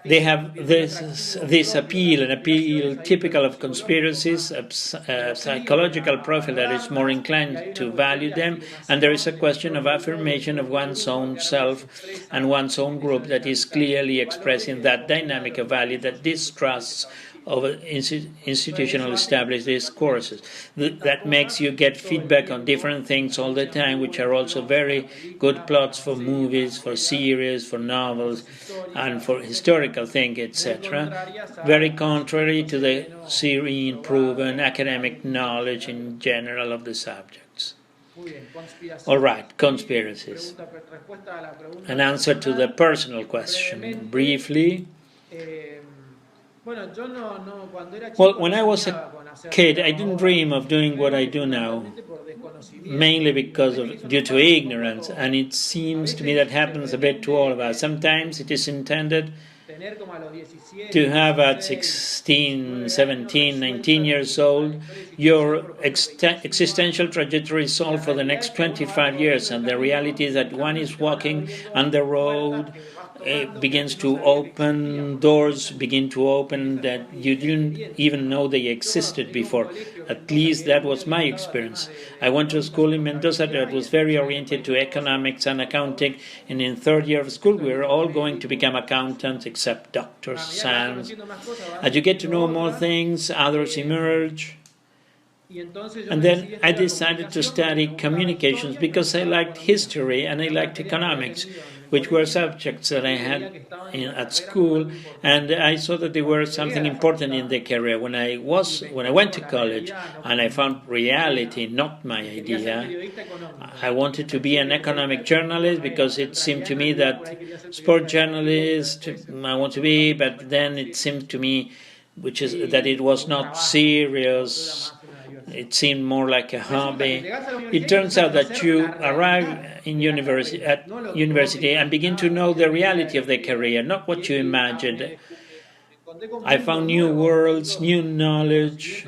they have this appeal, an appeal typical of conspiracies, a psychological profile that is more inclined to value them, and there is a question of affirmation of one's own self and one's own group that is clearly expressing that dynamic of value that distrusts of institutional established discourses. That makes you get feedback on different things all the time, which are also very good plots for movies, for series, for novels, and for historical things, etc. Very contrary to the serene, proven academic knowledge in general of the subjects. All right, conspiracies. An answer to the personal question, briefly. Well, when I was a kid, I didn't dream of doing what I do now, mainly because of due to ignorance, and it seems to me that happens a bit to all of us. Sometimes it is intended to have at 16, 17, 19 years old, your existential trajectory is solved for the next 25 years, and the reality is that one is walking and the road begins to open, doors begin to open that you didn't even know they existed before. At least that was my experience. I went to a school in Mendoza that was very oriented to economics and accounting, and in third year of school we were all going to become accountants except doctors, sons. As you get to know more things, others emerge. And then I decided to study communications because I liked history and I liked economics, which were subjects that I had at school, and I saw that they were something important in the career. When I went to college and I found reality, not my idea, I wanted to be an economic journalist because it seemed to me that sport journalist I want to be, but then it seemed to me that it was not serious. It seemed more like a hobby. It turns out that you arrive at university and begin to know the reality of the career, not what you imagined. I found new worlds, new knowledge,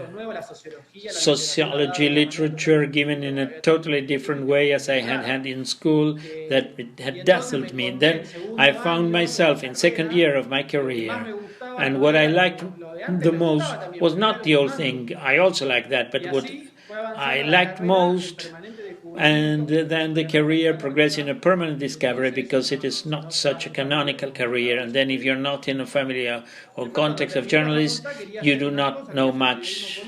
sociology, literature given in a totally different way as I had had in school that it had dazzled me. Then I found myself in second year of my career. And what I liked the most was not the old thing. I also liked that, but what I liked most, and then the career progressed in a permanent discovery because it is not such a canonical career. And then if you're not in a family or context of journalists, you do not know much.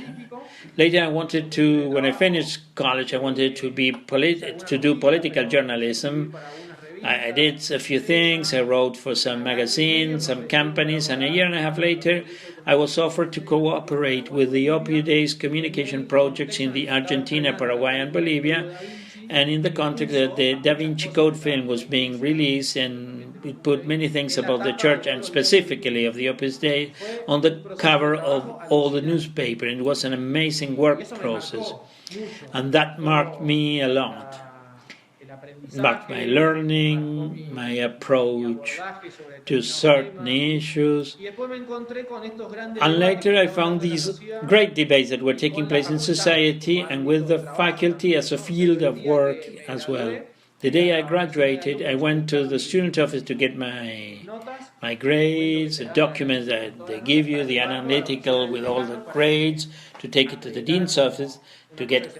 Later, when I finished college, I wanted to do political journalism. I did a few things. I wrote for some magazines, some companies, and a year and a half later, I was offered to cooperate with the Opioids communication projects in the Argentina, Paraguay, and Bolivia. And in the context that the Da Vinci Code film was being released, and it put many things about the church and specifically of the Opus Dei on the cover of all the newspaper. It was an amazing work process, and that marked me a lot. Marked my learning, my approach to certain issues. And later I found these great debates that were taking place in society and with the faculty as a field of work as well. The day I graduated, I went to the student office to get my grades, the documents that they give you, the analytical with all the grades, to take it to the dean's office to get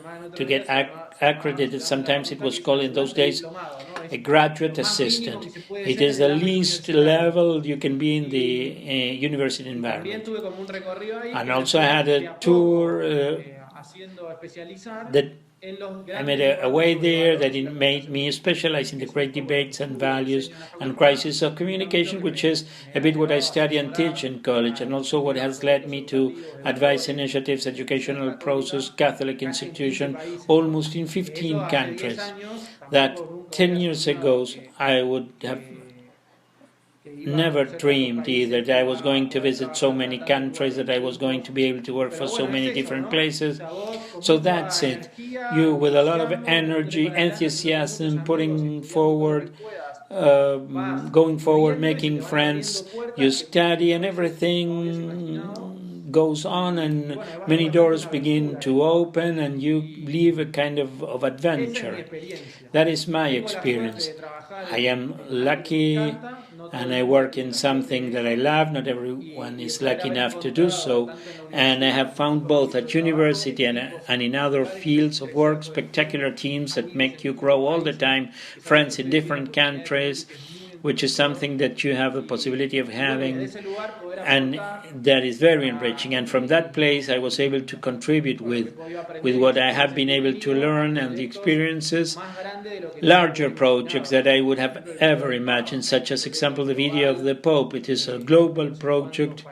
accredited. Sometimes it was called in those days a graduate assistant. It is the least level you can be in the university environment. And also I had a tour that I made a way there that it made me specialize in the great debates and values and crisis of communication, which is a bit what I study and teach in college, and also what has led me to advise initiatives, educational process, Catholic institution, almost in 15 countries, that 10 years ago I would have never dreamed either that I was going to visit so many countries, that I was going to be able to work for so many different places. So that's it. You, with a lot of energy, enthusiasm, putting forward, going forward, making friends, you study and everything goes on and many doors begin to open and you live a kind of adventure. That is my experience. I am lucky and I work in something that I love. Not everyone is lucky enough to do so, and I have found both at university and in other fields of work spectacular teams that make you grow all the time, friends in different countries, which is something that you have the possibility of having, and that is very enriching. And from that place I was able to contribute with what I have been able to learn and the experiences, larger projects that I would have ever imagined, such as, example, the video of the Pope. It is a global project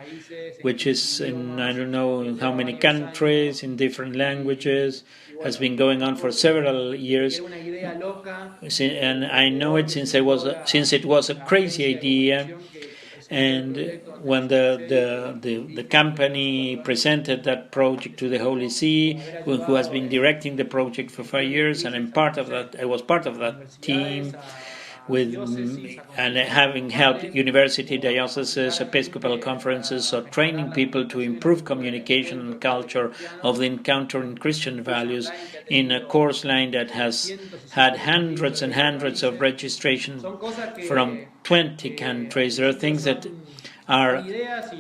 which is in I don't know how many countries, in different languages, has been going on for several years, and I know it since it was a crazy idea. And when the company presented that project to the Holy See, who has been directing the project for 5 years, and I was part of that team, and having helped university, dioceses, Episcopal conferences, so training people to improve communication and culture of the encountering Christian values in a course line that has had hundreds and hundreds of registrations from 20 countries. There are things that are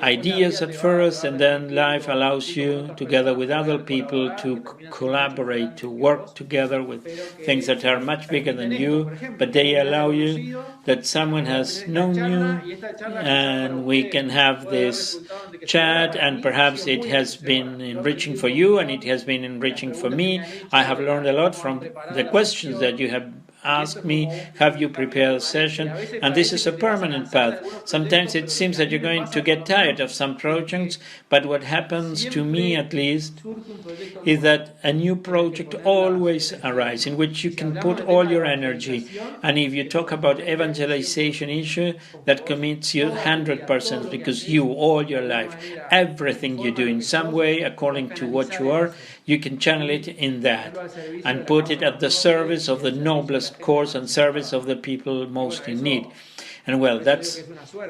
ideas at first, and then life allows you, together with other people, to collaborate, to work together with things that are much bigger than you, but they allow you that someone has known you, and we can have this chat, and perhaps it has been enriching for you, and it has been enriching for me. I have learned a lot from the questions that you have ask me, have you prepared a session? And this is a permanent path. Sometimes it seems that you're going to get tired of some projects, but what happens to me at least is that a new project always arises in which you can put all your energy. And if you talk about evangelization issue, that commits you 100%, because you, all your life, everything you do in some way, according to what you are, you can channel it in that and put it at the service of the noblest cause and service of the people most in need. And well, that's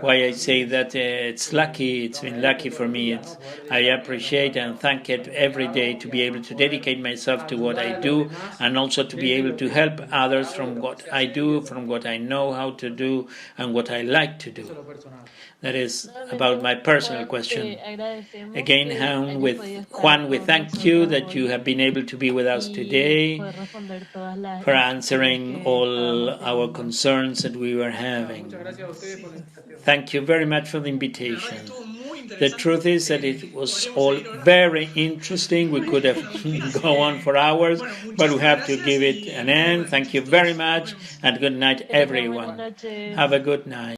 why I say that it's lucky. It's been lucky for me. I appreciate and thank it every day to be able to dedicate myself to what I do, and also to be able to help others from what I do, from what I know how to do, and what I like to do. That is about my personal question. Again, Juan, we thank you that you have been able to be with us today, for answering all our concerns that we were having. Thank you very much for the invitation. The truth is that it was all very interesting. We could have gone on for hours, but we have to give it an end. Thank you very much, and good night, everyone. Have a good night.